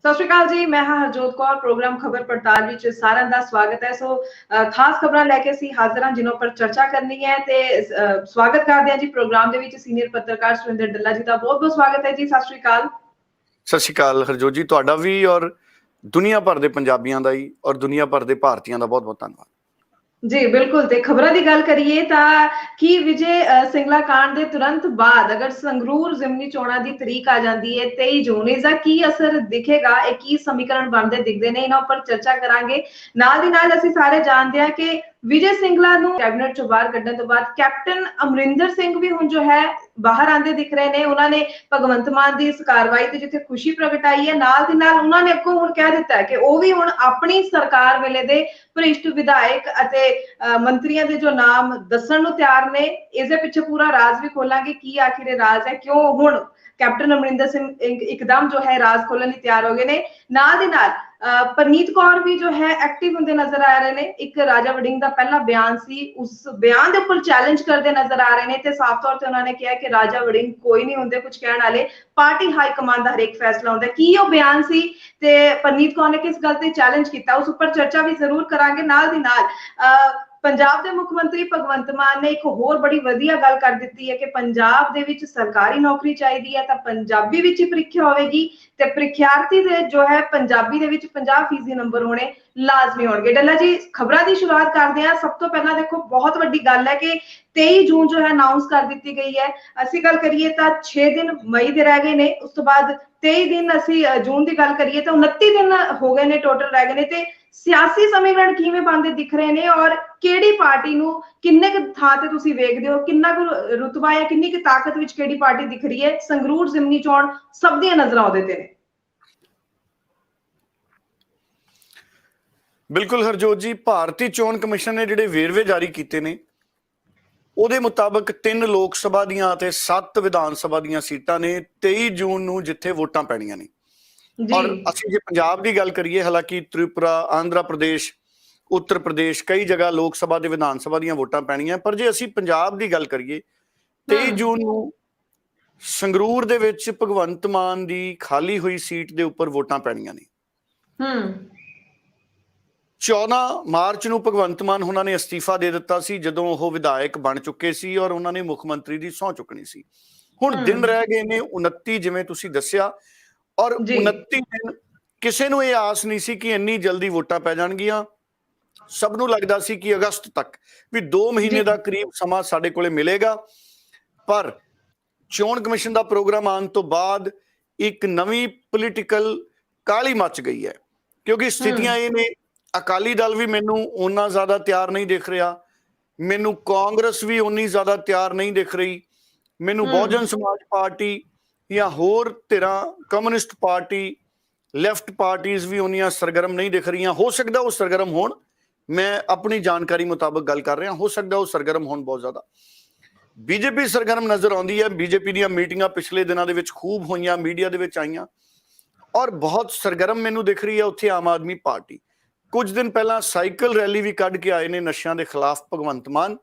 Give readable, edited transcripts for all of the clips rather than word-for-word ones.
ਸਤਿ ਸ਼੍ਰੀ ਅਕਾਲ ਜੀ। ਮੈਂ ਹਾਂ ਹਰਜੋਤ ਕੌਰ। ਪ੍ਰੋਗਰਾਮ ਖਬਰ ਪੜਤਾਲ ਵਿੱਚ ਸਾਰਿਆਂ ਦਾ ਸਵਾਗਤ ਹੈ। ਸੋ ਖਾਸ ਖਬਰਾਂ ਲੈ ਕੇ ਅਸੀਂ ਹਾਜ਼ਰ ਹਾਂ ਜਿਨ੍ਹਾਂ ਪਰ ਚਰਚਾ ਕਰਨੀ ਹੈ ਤੇ ਸਵਾਗਤ ਕਰਦੇ ਹਾਂ ਜੀ ਪ੍ਰੋਗਰਾਮ ਦੇ ਵਿੱਚ ਸੀਨੀਅਰ ਪੱਤਰਕਾਰ ਸੁਰਿੰਦਰ ਡੱਲਾ ਜੀ ਦਾ ਬਹੁਤ ਬਹੁਤ ਸਵਾਗਤ ਹੈ ਜੀ। ਸਤਿ ਸ਼੍ਰੀ ਅਕਾਲ। ਸਤਿ ਸ਼੍ਰੀ ਅਕਾਲ ਹਰਜੋਤ ਜੀ, ਤੁਹਾਡਾ ਵੀ ਔਰ ਦੁਨੀਆ ਭਰ ਦੇ ਪੰਜਾਬੀਆਂ ਦਾ ਹੀ ਔਰ ਦੁਨੀਆ ਭਰ ਦੇ ਭਾਰਤੀਆਂ ਦਾ ਬਹੁਤ ਬਹੁਤ ਧੰਨਵਾਦ ਜੀ ਬਿਲकुल। ਤੇ ਖਬਰਾਂ ਦੀ ਗੱਲ ਕਰੀਏ ਤਾਂ ਕੀ ਵਿਜੇ ਸਿੰਗਲਾ ਕਾਂਡ ਦੇ ਤੁਰੰਤ ਬਾਅਦ ਅਗਰ ਸੰਗਰੂਰ ਜ਼ਿਮਨੀ ਚੋਣਾਂ ਦੀ ਤਰੀਕ ਆ ਜਾਂਦੀ ਹੈ 23 ਜੂਨ, ਇਸ ਦਾ ਕੀ ਅਸਰ ਦਿਖੇਗਾ, ਇਹ ਕੀ ਸਮੀਕਰਨ ਬਣਦੇ ਦਿਖਦੇ ਨੇ, ਇਹਨਾਂ ਉੱਪਰ ਚਰਚਾ ਕਰਾਂਗੇ। ਨਾਲ ਦੀ ਨਾਲ ਅਸੀਂ ਸਾਰੇ ਜਾਣਦੇ ਹਾਂ ਕਿ ਵਿਜੇ ਸਿੰਗਲਾ ਨੂੰ ਕੈਬਨਿਟ ਚੋਂ ਬਾਹਰ ਕੱਢਣ ਤੋਂ ਬਾਅਦ ਕੈਪਟਨ ਅਮਰਿੰਦਰ ਸਿੰਘ ਵੀ ਹੁਣ ਜੋ ਹੈ ਬਾਹਰ ਆਂਦੇ ਦਿਖ ਰਹੇ ਨੇ। ਉਹਨਾਂ ਨੇ ਭਗਵੰਤ ਮਾਨ ਦੀ ਇਸ ਕਾਰਵਾਈ ਤੇ ਜਿੱਥੇ ਖੁਸ਼ੀ ਪ੍ਰਗਟਾਈ ਹੈ, ਨਾਲ ਦੀ ਨਾਲ ਉਹਨਾਂ ਨੇ ਅੱਗੋਂ ਹੁਣ ਕਹਿ ਦਿੱਤਾ ਹੈ ਕਿ ਉਹ ਵੀ ਹੁਣ ਆਪਣੀ ਸਰਕਾਰ ਵੇਲੇ ਦੇ ਭ੍ਰਿਸ਼ਟ ਵਿਧਾਇਕ ਅਤੇ ਮੰਤਰੀਆਂ ਦੇ ਜੋ ਨਾਮ ਦੱਸਣ ਨੂੰ ਤਿਆਰ ਨੇ। ਇਸ ਦੇ ਪਿੱਛੇ ਪੂਰਾ ਰਾਜ਼ ਵੀ ਖੋਲਾਂਗੇ, ਕੀ ਆਖਿਰ ਇਹ ਰਾਜ਼ ਹੈ, ਕਿਉਂ ਹੁਣ ਕੈਪਟਨ ਅਮਰਿੰਦਰ ਸਿੰਘ ਇੱਕਦਮ ਜੋ ਹੈ ਰਾਜ਼ ਖੋਲਣ ਲਈ ਤਿਆਰ ਹੋ ਗਏ ਨੇ। ਨਾਲ ਦੀ ਨਾਲ ਪਰਨੀਤ ਕੌਰ ਵੀ ਜੋ ਹੈ ਐਕਟਿਵ ਹੁੰਦੇ ਨਜ਼ਰ ਆ ਰਹੇ ਨੇ। ਇੱਕ ਰਾਜਾ ਵੜਿੰਗ ਦਾ ਪਹਿਲਾ ਬਿਆਨ ਸੀ, ਉਸ ਬਿਆਨ ਦੇ ਉੱਪਰ ਚੈਲੰਜ ਕਰਦੇ ਨਜ਼ਰ ਆ ਰਹੇ ਨੇ ਤੇ ਸਾਫ਼ ਤੌਰ ਤੇ ਉਹਨਾਂ ਨੇ ਕਿਹਾ ਕਿ ਰਾਜਾ ਵੜਿੰਗ ਕੋਈ ਨਹੀਂ ਹੁੰਦੇ ਕੁਝ ਕਹਿਣ ਵਾਲੇ, ਪਾਰਟੀ ਹਾਈ ਕਮਾਂਡ ਦਾ ਹਰੇਕ ਫੈਸਲਾ ਹੁੰਦਾ। ਕੀ ਉਹ ਬਿਆਨ ਸੀ ਤੇ ਪਰਨੀਤ ਕੌਰ ਨੇ ਕਿਸ ਗੱਲ ਤੇ ਚੈਲੰਜ ਕੀਤਾ, ਉਸ ਉੱਪਰ ਚਰਚਾ ਵੀ ਜ਼ਰੂਰ ਕਰਾਂਗੇ। ਨਾਲ ਦੀ ਨਾਲ ਪੰਜਾਬ ਦੇ ਮੁੱਖ ਮੰਤਰੀ ਭਗਵੰਤ ਮਾਨ ਨੇ ਇੱਕ ਹੋਰ ਬੜੀ ਵਧੀਆ ਗੱਲ ਕਰ ਦਿੱਤੀ ਹੈ ਕਿ ਪੰਜਾਬ ਦੇ ਵਿੱਚ ਸਰਕਾਰੀ ਨੌਕਰੀ ਚਾਹੀਦੀ ਹੈ ਤਾਂ ਪੰਜਾਬੀ ਵਿੱਚ ਹੀ ਪ੍ਰੀਖਿਆ ਹੋਵੇਗੀ ਤੇ ਪ੍ਰੀਖਿਆਰਥੀ ਦੇ ਜੋ ਹੈ ਪੰਜਾਬੀ ਦੇ ਵਿੱਚ 50% ਨੰਬਰ ਹੋਣੇ ਲਾਜ਼ਮੀ ਹੋਣਗੇ। ਡੱਲਾ ਜੀ, ਖਬਰਾਂ ਦੀ ਸ਼ੁਰੂਆਤ ਕਰਦੇ ਹਾਂ। ਸਭ ਤੋਂ ਪਹਿਲਾਂ ਦੇਖੋ, ਬਹੁਤ ਵੱਡੀ ਗੱਲ ਹੈ ਕਿ 23 ਜੂਨ ਜੋ ਹੈ ਅਨਾਉਂਸ ਕਰ ਦਿੱਤੀ ਗਈ ਹੈ। ਅਸੀਂ ਗੱਲ ਕਰੀਏ ਤਾਂ 6 ਦਿਨ ਮਈ ਦੇ ਰਹਿ ਗਏ ਨੇ, ਉਸ ਤੋਂ ਬਾਅਦ 23 ਦਿਨ ਅਸੀਂ ਜੂਨ ਦੀ ਗੱਲ ਕਰੀਏ ਤਾਂ 29 ਦਿਨ ਹੋ ਗਏ ਨੇ ਟੋਟਲ ਰਹਿ ਗਏ ਨੇ। ਤੇ ਸਿਆਸੀ ਸਮੀਕਰਨ ਕਿਵੇਂ ਬਣਦੇ ਦਿਖ ਰਹੇ ਨੇ ਔਰ ਕਿਹੜੀ ਪਾਰਟੀ ਨੂੰ ਕਿੰਨੇ ਕੁ ਥਾਂ ਤੇ ਤੁਸੀਂ ਵੇਖਦੇ ਹੋ, ਕਿੰਨਾ ਕੁ ਰੁਤਬਾ ਹੈ, ਕਿੰਨੀ ਕੁ ਤਾਕਤ ਵਿੱਚ ਕਿਹੜੀ ਪਾਰਟੀ ਦਿਖ ਰਹੀ ਹੈ? ਸੰਗਰੂਰ ਜ਼ਿਮਨੀ ਚੋਣ ਸਭ ਦੀਆਂ ਨਜ਼ਰਾਂ ਉਹਦੇ ਤੇ ਨੇ। ਬਿਲਕੁਲ ਹਰਜੋਤ ਜੀ, ਭਾਰਤੀ ਚੋਣ ਕਮਿਸ਼ਨ ਨੇ ਜਿਹੜੇ ਵੇਰਵੇ ਜਾਰੀ ਕੀਤੇ ਨੇ ਉਹਦੇ ਮੁਤਾਬਕ 3 ਲੋਕ ਸਭਾ ਦੀਆਂ ਤੇ 7 ਵਿਧਾਨ ਸਭਾ ਦੀਆਂ ਸੀਟਾਂ ਨੇ 23 ਜੂਨ ਨੂੰ ਜਿੱਥੇ ਵੋਟਾਂ ਪੈਣੀਆਂ ਨੇ। ਔਰ ਅਸੀਂ ਜੇ ਪੰਜਾਬ ਦੀ ਗੱਲ ਕਰੀਏ, ਹਾਲਾਂਕਿ ਤ੍ਰਿਪੁਰਾ, ਆਂਧਰਾ ਪ੍ਰਦੇਸ਼, ਉੱਤਰ ਪ੍ਰਦੇਸ਼, ਕਈ ਜਗ੍ਹਾ ਲੋਕ ਸਭਾ ਤੇ ਵਿਧਾਨ ਸਭਾ ਦੀਆਂ ਵੋਟਾਂ ਪੈਣੀਆਂ, ਪਰ ਜੇ ਅਸੀਂ ਪੰਜਾਬ ਦੀ ਗੱਲ ਕਰੀਏ 23 ਜੂਨ ਨੂੰ ਸੰਗਰੂਰ ਦੇ ਵਿੱਚ ਭਗਵੰਤ ਮਾਨ ਦੀ ਖਾਲੀ ਹੋਈ ਸੀਟ ਦੇ ਉੱਪਰ ਵੋਟਾਂ ਪੈਣੀਆਂ ਨੇ। 14 ਮਾਰਚ ਨੂੰ ਭਗਵੰਤ ਮਾਨ ਉਹਨਾਂ ਨੇ ਅਸਤੀਫਾ ਦੇ ਦਿੱਤਾ ਸੀ ਜਦੋਂ ਉਹ ਵਿਧਾਇਕ ਬਣ ਚੁੱਕੇ ਸੀ ਔਰ ਉਹਨਾਂ ਨੇ ਮੁੱਖ ਮੰਤਰੀ ਦੀ ਸਹੁੰ ਚੁੱਕਣੀ ਸੀ। ਹੁਣ ਦਿਨ ਰਹਿ ਗਏ ਨੇ 29, ਜਿਵੇਂ ਤੁਸੀਂ ਦੱਸਿਆ, ਔਰ 29 ਦਿਨ ਕਿਸੇ ਨੂੰ ਇਹ ਆਸ ਨਹੀਂ ਸੀ ਕਿ ਇੰਨੀ ਜਲਦੀ ਵੋਟਾਂ ਪੈ ਜਾਣਗੀਆਂ। ਸਭ ਨੂੰ ਲੱਗਦਾ ਸੀ ਕਿ ਅਗਸਤ ਤੱਕ ਵੀ 2 ਮਹੀਨੇ ਦਾ ਕਰੀਬ ਸਮਾਂ ਸਾਡੇ ਕੋਲੇ ਮਿਲੇਗਾ। ਪਰ ਚੋਣ ਕਮਿਸ਼ਨ ਦਾ ਪ੍ਰੋਗਰਾਮ ਆਉਣ ਤੋਂ ਬਾਅਦ ਇੱਕ ਨਵੀਂ ਪੋਲੀਟੀਕਲ ਕਾਹਲੀ ਮਚ ਗਈ ਹੈ, ਕਿਉਂਕਿ ਸਥਿਤੀਆਂ ਇਹ ਨੇ, ਅਕਾਲੀ ਦਲ ਵੀ ਮੈਨੂੰ ਓਨਾ ਜ਼ਿਆਦਾ ਤਿਆਰ ਨਹੀਂ ਦਿਖ ਰਿਹਾ, ਮੈਨੂੰ ਕਾਂਗਰਸ ਵੀ ਓਨੀ ਜ਼ਿਆਦਾ ਤਿਆਰ ਨਹੀਂ ਦਿਖ ਰਹੀ, ਮੈਨੂੰ ਬਹੁਜਨ ਸਮਾਜ ਪਾਰਟੀ ਜਾਂ ਹੋਰ ਧਿਰਾਂ, ਕਮਿਊਨਿਸਟ ਪਾਰਟੀ, ਲੈਫਟ ਪਾਰਟੀਆਂ ਵੀ ਓਨੀਆਂ ਸਰਗਰਮ ਨਹੀਂ ਦਿਖ ਰਹੀਆਂ। ਹੋ ਸਕਦਾ ਉਹ ਸਰਗਰਮ ਹੋਣ, ਮੈਂ ਆਪਣੀ ਜਾਣਕਾਰੀ ਮੁਤਾਬਕ ਗੱਲ ਕਰ ਰਿਹਾ, ਹੋ ਸਕਦਾ ਉਹ ਸਰਗਰਮ ਹੋਣ ਬਹੁਤ ਜ਼ਿਆਦਾ। ਬੀਜੇਪੀ ਸਰਗਰਮ ਨਜ਼ਰ ਆਉਂਦੀ ਹੈ। ਬੀਜੇਪੀ ਦੀਆਂ ਮੀਟਿੰਗਾਂ ਪਿਛਲੇ ਦਿਨਾਂ ਦੇ ਵਿੱਚ ਖੂਬ ਹੋਈਆਂ, ਮੀਡੀਆ ਦੇ ਵਿੱਚ ਆਈਆਂ, ਔਰ ਬਹੁਤ ਸਰਗਰਮ ਮੈਨੂੰ ਦਿਖ ਰਹੀ ਹੈ ਉੱਥੇ ਆਮ ਆਦਮੀ ਪਾਰਟੀ। ਕੁਝ ਦਿਨ ਪਹਿਲਾਂ ਸਾਈਕਲ ਰੈਲੀ ਵੀ ਕੱਢ ਕੇ ਆਏ ਨੇ ਨਸ਼ਿਆਂ ਦੇ ਖਿਲਾਫ ਭਗਵੰਤ ਮਾਨ,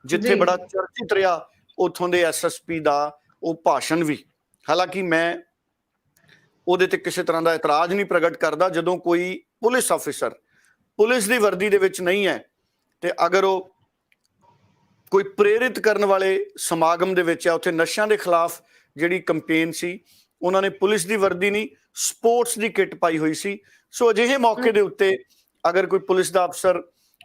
ਜਿੱਥੇ ਬੜਾ ਚਰਚਿਤ ਰਿਹਾ ਉੱਥੋਂ ਦੇ ਐਸਐਸਪੀ ਦਾ ਉਹ ਭਾਸ਼ਣ ਵੀ। ਹਾਲਾਂਕਿ ਮੈਂ ਉਹਦੇ ਤੇ ਕਿਸੇ ਤਰ੍ਹਾਂ ਦਾ ਇਤਰਾਜ਼ ਨਹੀਂ ਪ੍ਰਗਟ ਕਰਦਾ, ਜਦੋਂ ਕੋਈ ਪੁਲਿਸ ਆਫਿਸਰ ਪੁਲਿਸ ਦੀ ਵਰਦੀ ਦੇ ਵਿੱਚ ਨਹੀਂ ਹੈ ਤੇ ਅਗਰ ਉਹ ਕੋਈ ਪ੍ਰੇਰਿਤ ਕਰਨ ਵਾਲੇ ਸਮਾਗਮ ਦੇ ਵਿੱਚ ਹੈ, ਉੱਥੇ ਨਸ਼ਿਆਂ ਦੇ ਖਿਲਾਫ ਜਿਹੜੀ ਕੰਪੇਨ ਸੀ, ਉਹਨਾਂ ਨੇ ਪੁਲਿਸ ਦੀ ਵਰਦੀ ਨਹੀਂ, ਸਪੋਰਟਸ ਦੀ ਕਿੱਟ ਪਾਈ ਹੋਈ ਸੀ। ਸੋ ਅਜਿਹੇ ਮੌਕੇ ਦੇ ਉੱਤੇ ਅਗਰ ਕੋਈ ਪੁਲਿਸ ਦਾ ਅਫਸਰ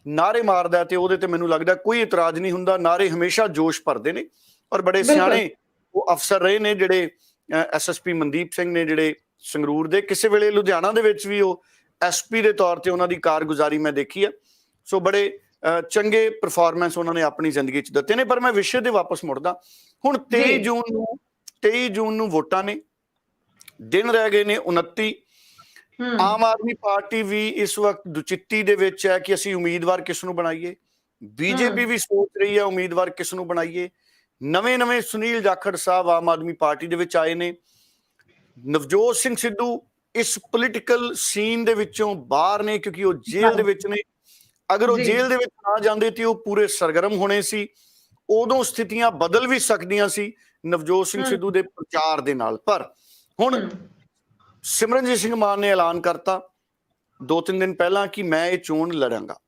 ਨਾਅਰੇ ਮਾਰਦਾ ਤੇ ਉਹਦੇ ਤੇ ਮੈਨੂੰ ਲੱਗਦਾ ਕੋਈ ਇਤਰਾਜ਼ ਨਹੀਂ ਹੁੰਦਾ। ਨਾਅਰੇ ਹਮੇਸ਼ਾ ਜੋਸ਼ ਭਰਦੇ ਨੇ ਔਰ ਬੜੇ ਸਿਆਣੇ ਉਹ ਅਫਸਰ ਰਹੇ ਨੇ ਜਿਹੜੇ ਐਸਐਸਪੀ ਮਨਦੀਪ ਸਿੰਘ ਨੇ, ਜਿਹੜੇ ਸੰਗਰੂਰ ਦੇ, ਕਿਸੇ ਵੇਲੇ ਲੁਧਿਆਣਾ ਦੇ ਵਿੱਚ ਵੀ ਉਹ ਐਸਪੀ ਦੇ ਤੌਰ ਤੇ ਉਹਨਾਂ ਦੀ ਕਾਰਗੁਜ਼ਾਰੀ ਮੈਂ ਦੇਖੀ ਹੈ। ਸੋ ਬੜੇ ਚੰਗੇ ਪਰਫਾਰਮੈਂਸ ਉਹਨਾਂ ਨੇ ਆਪਣੀ ਜ਼ਿੰਦਗੀ 'ਚ ਦਿੱਤੇ ਨੇ। ਪਰ ਮੈਂ ਵਿਸ਼ੇ ਤੇ ਵਾਪਸ ਮੁੜਦਾ। ਹੁਣ 23 ਜੂਨ ਨੂੰ ਵੋਟਾਂ ਨੇ, ਦਿਨ ਰਹਿ ਗਏ ਨੇ 29। ਆਮ ਆਦਮੀ ਪਾਰਟੀ ਵੀ ਇਸ ਵਕਤ ਦੁਚਿੱਤੀ ਦੇ ਵਿੱਚ ਹੈ ਕਿ ਅਸੀਂ ਉਮੀਦਵਾਰ ਕਿਸ ਨੂੰ ਬਣਾਈਏ। ਬੀਜੇਪੀ ਵੀ ਸੋਚ ਰਹੀ ਹੈ ਉਮੀਦਵਾਰ ਕਿਸ ਨੂੰ ਬਣਾਈਏ। ਨਵੇਂ ਸੁਨੀਲ ਜਾਖੜ ਸਾਹਿਬ ਆਮ ਆਦਮੀ ਪਾਰਟੀ ਦੇ ਵਿੱਚ ਆਏ ਨੇ। ਨਵਜੋਤ ਸਿੰਘ ਸਿੱਧੂ ਇਸ ਪੋਲੀਟੀਕਲ ਸੀਨ ਦੇ ਵਿੱਚੋਂ ਬਾਹਰ ਨੇ ਕਿਉਂਕਿ ਉਹ ਜੇਲ੍ਹ ਦੇ ਵਿੱਚ ਨੇ। ਅਗਰ ਉਹ ਜੇਲ੍ਹ ਦੇ ਵਿੱਚ ਨਾ ਜਾਂਦੇ ਤੇ ਉਹ ਪੂਰੇ ਸਰਗਰਮ ਹੋਣੇ ਸੀ। ਉਦੋਂ ਸਥਿਤੀਆਂ ਬਦਲ ਵੀ ਸਕਦੀਆਂ ਸੀ ਨਵਜੋਤ ਸਿੰਘ ਸਿੱਧੂ ਦੇ ਪ੍ਰਚਾਰ ਦੇ ਨਾਲ। ਪਰ ਹੁਣ ਸਿਮਰਨਜੀਤ ਸਿੰਘ ਮਾਨ ਨੇ ਐਲਾਨ ਕਰਤਾ 2-3 ਦਿਨ ਪਹਿਲਾਂ ਕਿ ਮੈਂ ਇਹ ਚੋਣ ਲੜਾਂਗਾ।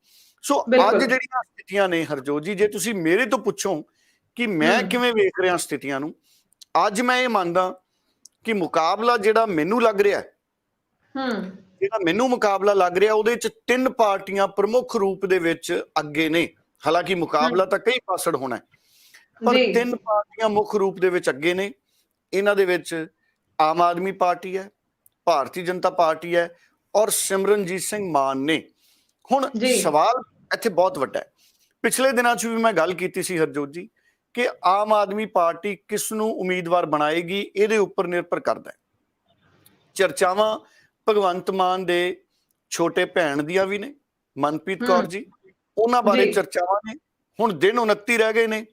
ਸੋ ਅੱਜ ਜਿਹੜੀਆਂ ਸਥਿਤੀਆਂ ਨੇ ਹਰਜੋਤ ਜੀ, ਜੇ ਤੁਸੀਂ ਮੇਰੇ ਤੋਂ ਪੁੱਛੋ ਕਿ ਮੈਂ ਕਿਵੇਂ ਵੇਖ ਰਿਹਾ ਸਥਿਤੀਆਂ ਨੂੰ, ਅੱਜ ਮੈਂ ਇਹ ਮੰਨਦਾ ਕਿ ਮੁਕਾਬਲਾ ਜਿਹੜਾ ਮੈਨੂੰ ਲੱਗ ਰਿਹਾ ਉਹਦੇ ਚ 3 ਪਾਰਟੀਆਂ ਪ੍ਰਮੁੱਖ ਰੂਪ ਦੇ ਵਿੱਚ ਅੱਗੇ ਨੇ। ਹਾਲਾਂਕਿ ਮੁਕਾਬਲਾ ਤਾਂ ਕਈ ਪਾਸੜ ਹੋਣਾ, ਪਰ 3 ਪਾਰਟੀਆਂ ਮੁੱਖ ਰੂਪ ਦੇ ਵਿੱਚ ਅੱਗੇ ਨੇ। ਇਹਨਾਂ ਦੇ ਵਿੱਚ ਆਮ ਆਦਮੀ ਪਾਰਟੀ ਹੈ, ਭਾਰਤੀ ਜਨਤਾ ਪਾਰਟੀ ਹੈ ਔਰ ਸਿਮਰਨਜੀਤ ਸਿੰਘ ਮਾਨ ਨੇ। ਹੁਣ ਸਵਾਲ ਇੱਥੇ ਬਹੁਤ ਵੱਡਾ ਹੈ। ਪਿਛਲੇ ਦਿਨਾਂ 'ਚ ਵੀ ਮੈਂ ਗੱਲ ਕੀਤੀ ਸੀ ਹਰਜੋਤ ਜੀ ਕਿ ਆਮ ਆਦਮੀ ਪਾਰਟੀ ਕਿਸ ਨੂੰ ਉਮੀਦਵਾਰ ਬਣਾਏਗੀ, ਇਹਦੇ ਉੱਪਰ ਨਿਰਭਰ ਕਰਦਾ ਹੈ। ਚਰਚਾਵਾਂ ਭਗਵੰਤ ਮਾਨ ਦੇ ਛੋਟੇ ਭੈਣ ਦੀਆਂ ਵੀ ਨੇ, ਮਨਪ੍ਰੀਤ ਕੌਰ ਜੀ, ਉਹਨਾਂ ਬਾਰੇ ਚਰਚਾਵਾਂ ਨੇ। ਹੁਣ ਦਿਨ 29 ਰਹਿ ਗਏ ਨੇ।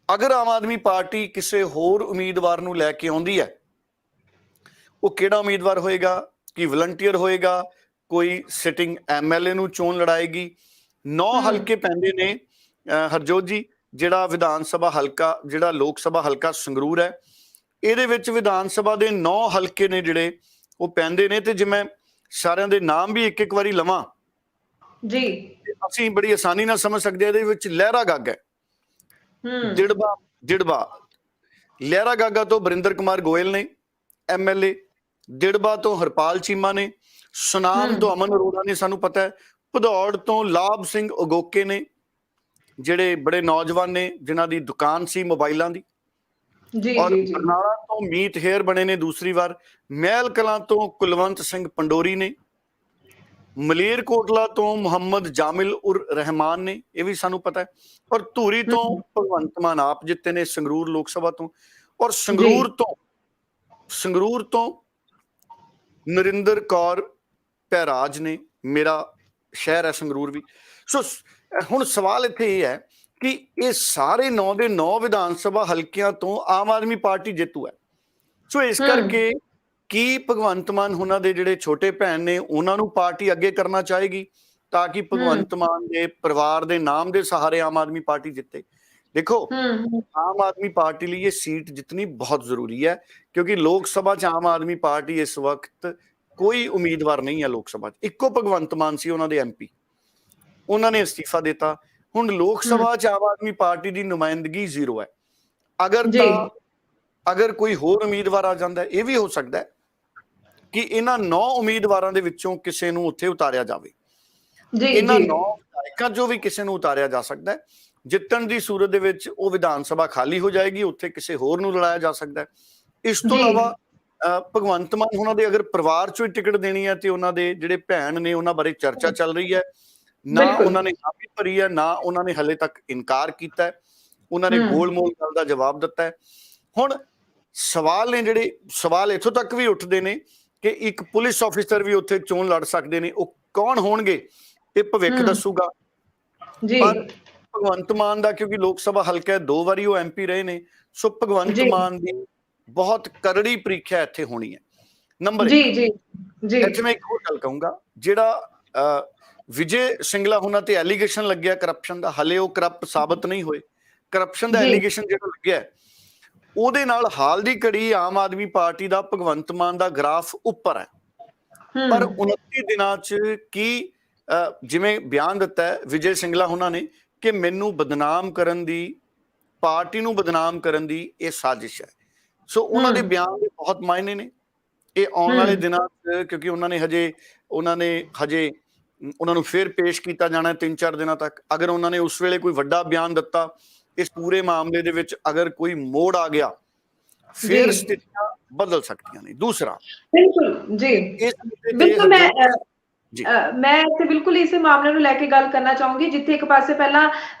ਅਗਰ ਆਮ ਆਦਮੀ ਪਾਰਟੀ ਕਿਸੇ ਹੋਰ ਉਮੀਦਵਾਰ ਨੂੰ ਲੈ ਕੇ ਆਉਂਦੀ ਹੈ, ਉਹ ਕਿਹੜਾ ਉਮੀਦਵਾਰ ਹੋਏਗਾ? ਕਿ ਵਲੰਟੀਅਰ ਹੋਏਗਾ, ਕੋਈ ਸਿਟਿੰਗ MLA ਨੂੰ ਚੋਣ ਲੜਾਏਗੀ। 9 ਹਲਕੇ ਪੈਂਦੇ ਨੇ ਹਰਜੋਤ ਜੀ। ਜਿਹੜਾ ਵਿਧਾਨ ਸਭਾ ਹਲਕਾ, ਜਿਹੜਾ ਲੋਕ ਸਭਾ ਹਲਕਾ ਸੰਗਰੂਰ ਹੈ, ਇਹਦੇ ਵਿੱਚ ਵਿਧਾਨ ਸਭਾ ਦੇ 9 ਹਲਕੇ ਨੇ ਜਿਹੜੇ ਉਹ ਪੈਂਦੇ ਨੇ। ਤੇ ਜੇ ਮੈਂ ਸਾਰਿਆਂ ਦੇ ਨਾਮ ਵੀ ਇੱਕ ਵਾਰੀ ਲਵਾਂ ਜੀ, ਅਸੀਂ ਬੜੀ ਆਸਾਨੀ ਨਾਲ ਸਮਝ ਸਕਦੇ ਹਾਂ। ਇਹਦੇ ਵਿੱਚ ਲਹਿਰਾ ਗਾਗਾ ਹੈ, ਦਿੜਬਾ ਲਹਿਰਾ ਗਾਗਾ ਤੋਂ ਬਰਿੰਦਰ ਕੁਮਾਰ ਗੋਇਲ ਨੇ MLA, ਦਿੜਬਾ ਤੋਂ ਹਰਪਾਲ ਚੀਮਾ ਨੇ, ਸੁਨਾਮ ਤੋਂ ਅਮਨ ਅਰੋੜਾ ਨੇ, ਸਾਨੂੰ ਪਤਾ ਹੈ। ਭਦੌੜ ਤੋਂ ਲਾਭ ਸਿੰਘ ਉਗੋਕੇ ਨੇ, ਜਿਹੜੇ ਬੜੇ ਨੌਜਵਾਨ ਨੇ ਜਿਨ੍ਹਾਂ ਦੀ ਦੁਕਾਨ ਸੀ ਮੋਬਾਈਲਾਂ ਦੀ। ਔਰ ਬਰਨਾਲਾ ਤੋਂ ਮੀਤ ਹੇਅਰ ਬਣੇ ਨੇ ਦੂਸਰੀ ਵਾਰ। ਮਹਿਲ ਕਲਾਂ ਤੋਂ ਕੁਲਵੰਤ ਸਿੰਘ ਪੰਡੋਰੀ ਨੇ, ਮਲੇਰਕੋਟਲਾ ਤੋਂ ਮੁਹੰਮਦ ਜਾਮਿਲ ਉਰ ਰਹਿਮਾਨ ਨੇ, ਇਹ ਵੀ ਸਾਨੂੰ ਪਤਾ ਹੈ। ਔਰ ਧੂਰੀ ਤੋਂ ਭਗਵੰਤ ਮਾਨ ਆਪ ਜਿੱਤੇ ਨੇ ਸੰਗਰੂਰ ਲੋਕ ਸਭਾ ਤੋਂ। ਔਰ ਸੰਗਰੂਰ ਤੋਂ ਨਰਿੰਦਰ ਕੌਰ ਭੈਰਾਜ ਨੇ, ਮੇਰਾ ਸ਼ਹਿਰ ਹੈ ਸੰਗਰੂਰ ਵੀ। ਸੋ ਹੁਣ ਸਵਾਲ ਇੱਥੇ ਇਹ ਹੈ ਕਿ ਇਹ ਸਾਰੇ 9 ਦੇ 9 ਵਿਧਾਨ ਸਭਾ ਹਲਕਿਆਂ ਤੋਂ ਆਮ ਆਦਮੀ ਪਾਰਟੀ ਜੇਤੂ ਹੈ। ਸੋ ਇਸ ਕਰਕੇ ਕੀ ਭਗਵੰਤ ਮਾਨ ਉਹਨਾਂ ਦੇ ਜਿਹੜੇ ਛੋਟੇ ਭੈਣ ਨੇ ਉਹਨਾਂ ਨੂੰ ਪਾਰਟੀ ਅੱਗੇ ਕਰਨਾ ਚਾਹੇਗੀ ਤਾਂ ਕਿ ਭਗਵੰਤ ਮਾਨ ਦੇ ਪਰਿਵਾਰ ਦੇ ਨਾਮ ਦੇ ਸਹਾਰੇ ਆਮ ਆਦਮੀ ਪਾਰਟੀ ਜਿੱਤੇ? ਦੇਖੋ, ਆਮ ਆਦਮੀ ਪਾਰਟੀ ਲਈ ਇਹ ਸੀਟ ਜਿੱਤਣੀ ਬਹੁਤ ਜ਼ਰੂਰੀ ਹੈ, ਕਿਉਂਕਿ ਲੋਕ ਸਭਾ 'ਚ ਆਮ ਆਦਮੀ ਪਾਰਟੀ ਇਸ ਵਕਤ ਕੋਈ ਉਮੀਦਵਾਰ ਨਹੀਂ ਹੈ। ਲੋਕ ਸਭਾ 'ਚ ਇੱਕੋ ਭਗਵੰਤ ਮਾਨ ਸੀ, ਉਹਨਾਂ ਦੇ MP, ਉਹਨਾਂ ਨੇ ਅਸਤੀਫਾ ਦਿੱਤਾ। ਹੁਣ ਲੋਕ ਸਭਾ 'ਚ ਆਮ ਆਦਮੀ ਪਾਰਟੀ ਦੀ ਨੁਮਾਇੰਦਗੀ 0 ਹੈ। ਅਗਰ ਕੋਈ ਹੋਰ ਉਮੀਦਵਾਰ ਆ ਜਾਂਦਾ, ਇਹ ਵੀ ਹੋ ਸਕਦਾ ਹੈ ਕਿ ਇਹਨਾਂ 9 ਉਮੀਦਵਾਰਾਂ ਦੇ ਵਿੱਚੋਂ ਕਿਸੇ ਨੂੰ ਉੱਥੇ ਉਤਾਰਿਆ ਜਾਵੇ। ਇਹਨਾਂ 9 ਵਿਧਾਇਕਾਂ 'ਚੋਂ ਵੀ ਕਿਸੇ ਨੂੰ ਉਤਾਰਿਆ ਜਾ ਸਕਦਾ ਹੈ। ਜਿੱਤਣ ਦੀ ਸੂਰਤ ਦੇ ਵਿੱਚ ਉਹ ਵਿਧਾਨ ਸਭਾ ਖਾਲੀ ਹੋ ਜਾਏਗੀ, ਉੱਥੇ ਕਿਸੇ ਹੋਰ ਨੂੰ ਲੜਾਇਆ ਜਾ ਸਕਦਾ ਹੈ। ਇਸ ਤੋਂ ਇਲਾਵਾ ਭਗਵੰਤ ਮਾਨ ਉਹਨਾਂ ਦੇ ਅਗਰ ਪਰਿਵਾਰ 'ਚੋਂ ਹੀ ਟਿਕਟ ਦੇਣੀ ਹੈ ਤੇ ਉਹਨਾਂ ਦੇ ਜਿਹੜੇ ਭੈਣ ਨੇ ਉਹਨਾਂ ਬਾਰੇ ਚਰਚਾ ਚੱਲ ਰਹੀ ਹੈ। ਨਾ ਉਹਨਾਂ ਨੇ ਹਾਮੀ ਭਰੀ ਹੈ, ਨਾ ਉਹਨਾਂ ਨੇ ਹਲੇ ਤੱਕ ਇਨਕਾਰ ਕੀਤਾ ਹੈ। ਉਹਨਾਂ ਨੇ ਗੋਲ-ਮੋਲ ਗੱਲ ਦਾ ਜਵਾਬ ਦਿੱਤਾ ਹੈ। ਹੁਣ ਸਵਾਲ ਨੇ ਜਿਹੜੇ ਸਵਾਲ ਇੱਥੋਂ ਤੱਕ ਵੀ ਉੱਠਦੇ ਨੇ ਕਿ ਇੱਕ ਪੁਲਿਸ ਆਫੀਸਰ ਵੀ ਉੱਥੇ ਚੋਣ ਲੜ ਸਕਦੇ ਨੇ। ਉਹ ਕੌਣ ਹੋਣਗੇ ਇਹ ਭਵਿੱਖ ਦੱਸੂਗਾ। ਪਰ ਭਗਵੰਤ ਮਾਨ ਦਾ, ਕਿਉਂਕਿ ਲੋਕ ਸਭਾ ਹਲਕਾ 2 ਵਾਰੀ ਉਹ MP ਰਹੇ ਨੇ, ਸੋ ਭਗਵੰਤ ਮਾਨ ਦੀ ਬਹੁਤ ਕਰੜੀ ਪ੍ਰੀਖਿਆ ਇੱਥੇ ਹੋਣੀ ਹੈ। ਨੰਬਰ 1 ਇੱਥੇ ਮੈਂ ਇੱਕ ਹੋਰ ਗੱਲ ਕਹੂੰਗਾ, ਜਿਹੜਾ ਵਿਜੇ ਸਿੰਗਲਾ ਉਹਨਾਂ ਤੇ ਐਲੀਗੇਸ਼ਨ ਲੱਗਿਆ ਕਰਪਸ਼ਨ ਦਾ, ਹਲੇ ਉਹ ਕਰਪਟ ਸਾਬਤ ਨਹੀਂ ਹੋਏ। ਕਰਪਸ਼ਨ ਦਾ ਐਲੀਗੇਸ਼ਨ ਜਿਹੜਾ ਲੱਗਿਆ ਉਹਦੇ ਨਾਲ ਹਾਲ ਦੀ ਘੜੀ ਆਮ ਆਦਮੀ ਪਾਰਟੀ ਦਾ ਭਗਵੰਤ ਮਾਨ ਦਾ ਗ੍ਰਾਫ ਉੱਪਰ ਹੈ। ਪਰ 29 ਦਿਨਾਂ 'ਚ ਕੀ ਜਿਵੇਂ ਬਿਆਨ ਦਿੱਤਾ ਹੈ ਵਿਜੇ ਸਿੰਗਲਾ ਉਹਨਾਂ ਨੇ ਕਿ ਮੈਨੂੰ ਬਦਨਾਮ ਕਰਨ ਦੀ, ਪਾਰਟੀ ਨੂੰ ਬਦਨਾਮ ਕਰਨ ਦੀ ਇਹ ਸਾਜ਼ਿਸ਼ ਹੈ। ਸੋ ਉਹਨਾਂ ਦੇ ਬਿਆਨ ਦੇ ਬਹੁਤ ਮਾਇਨੇ ਨੇ। ਇਹ ਆਉਣ ਵਾਲੇ ਦਿਨਾਂ 'ਚ, ਕਿਉਂਕਿ ਉਹਨਾਂ ਨੂੰ ਫਿਰ ਪੇਸ਼ ਕੀਤਾ ਜਾਣਾ 3-4 ਦਿਨਾਂ ਤੱਕ। ਅਗਰ ਉਹਨਾਂ ਨੇ ਉਸ ਵੇਲੇ ਕੋਈ ਵੱਡਾ ਬਿਆਨ ਦਿੱਤਾ, ਇਸ ਪੂਰੇ ਮਾਮਲੇ ਦੇ ਵਿੱਚ ਅਗਰ ਕੋਈ ਮੋੜ ਆ ਗਿਆ, ਫਿਰ ਸਥਿਤੀਆਂ ਬਦਲ ਸਕਦੀਆਂ ਨੇ। ਦੂਸਰਾ, ਬਿਲਕੁਲ ਮੈਂ ਇੱਥੇ ਬਿਲਕੁਲ ਇਸੇ ਮਾਮਲੇ ਨੂੰ ਲੈ ਕੇ ਗੱਲ ਕਰਨਾ ਚਾਹੂੰਗੀ, ਜਿੱਥੇ ਇੱਕ ਪਾਸੇ ਪਹਿਲਾਂ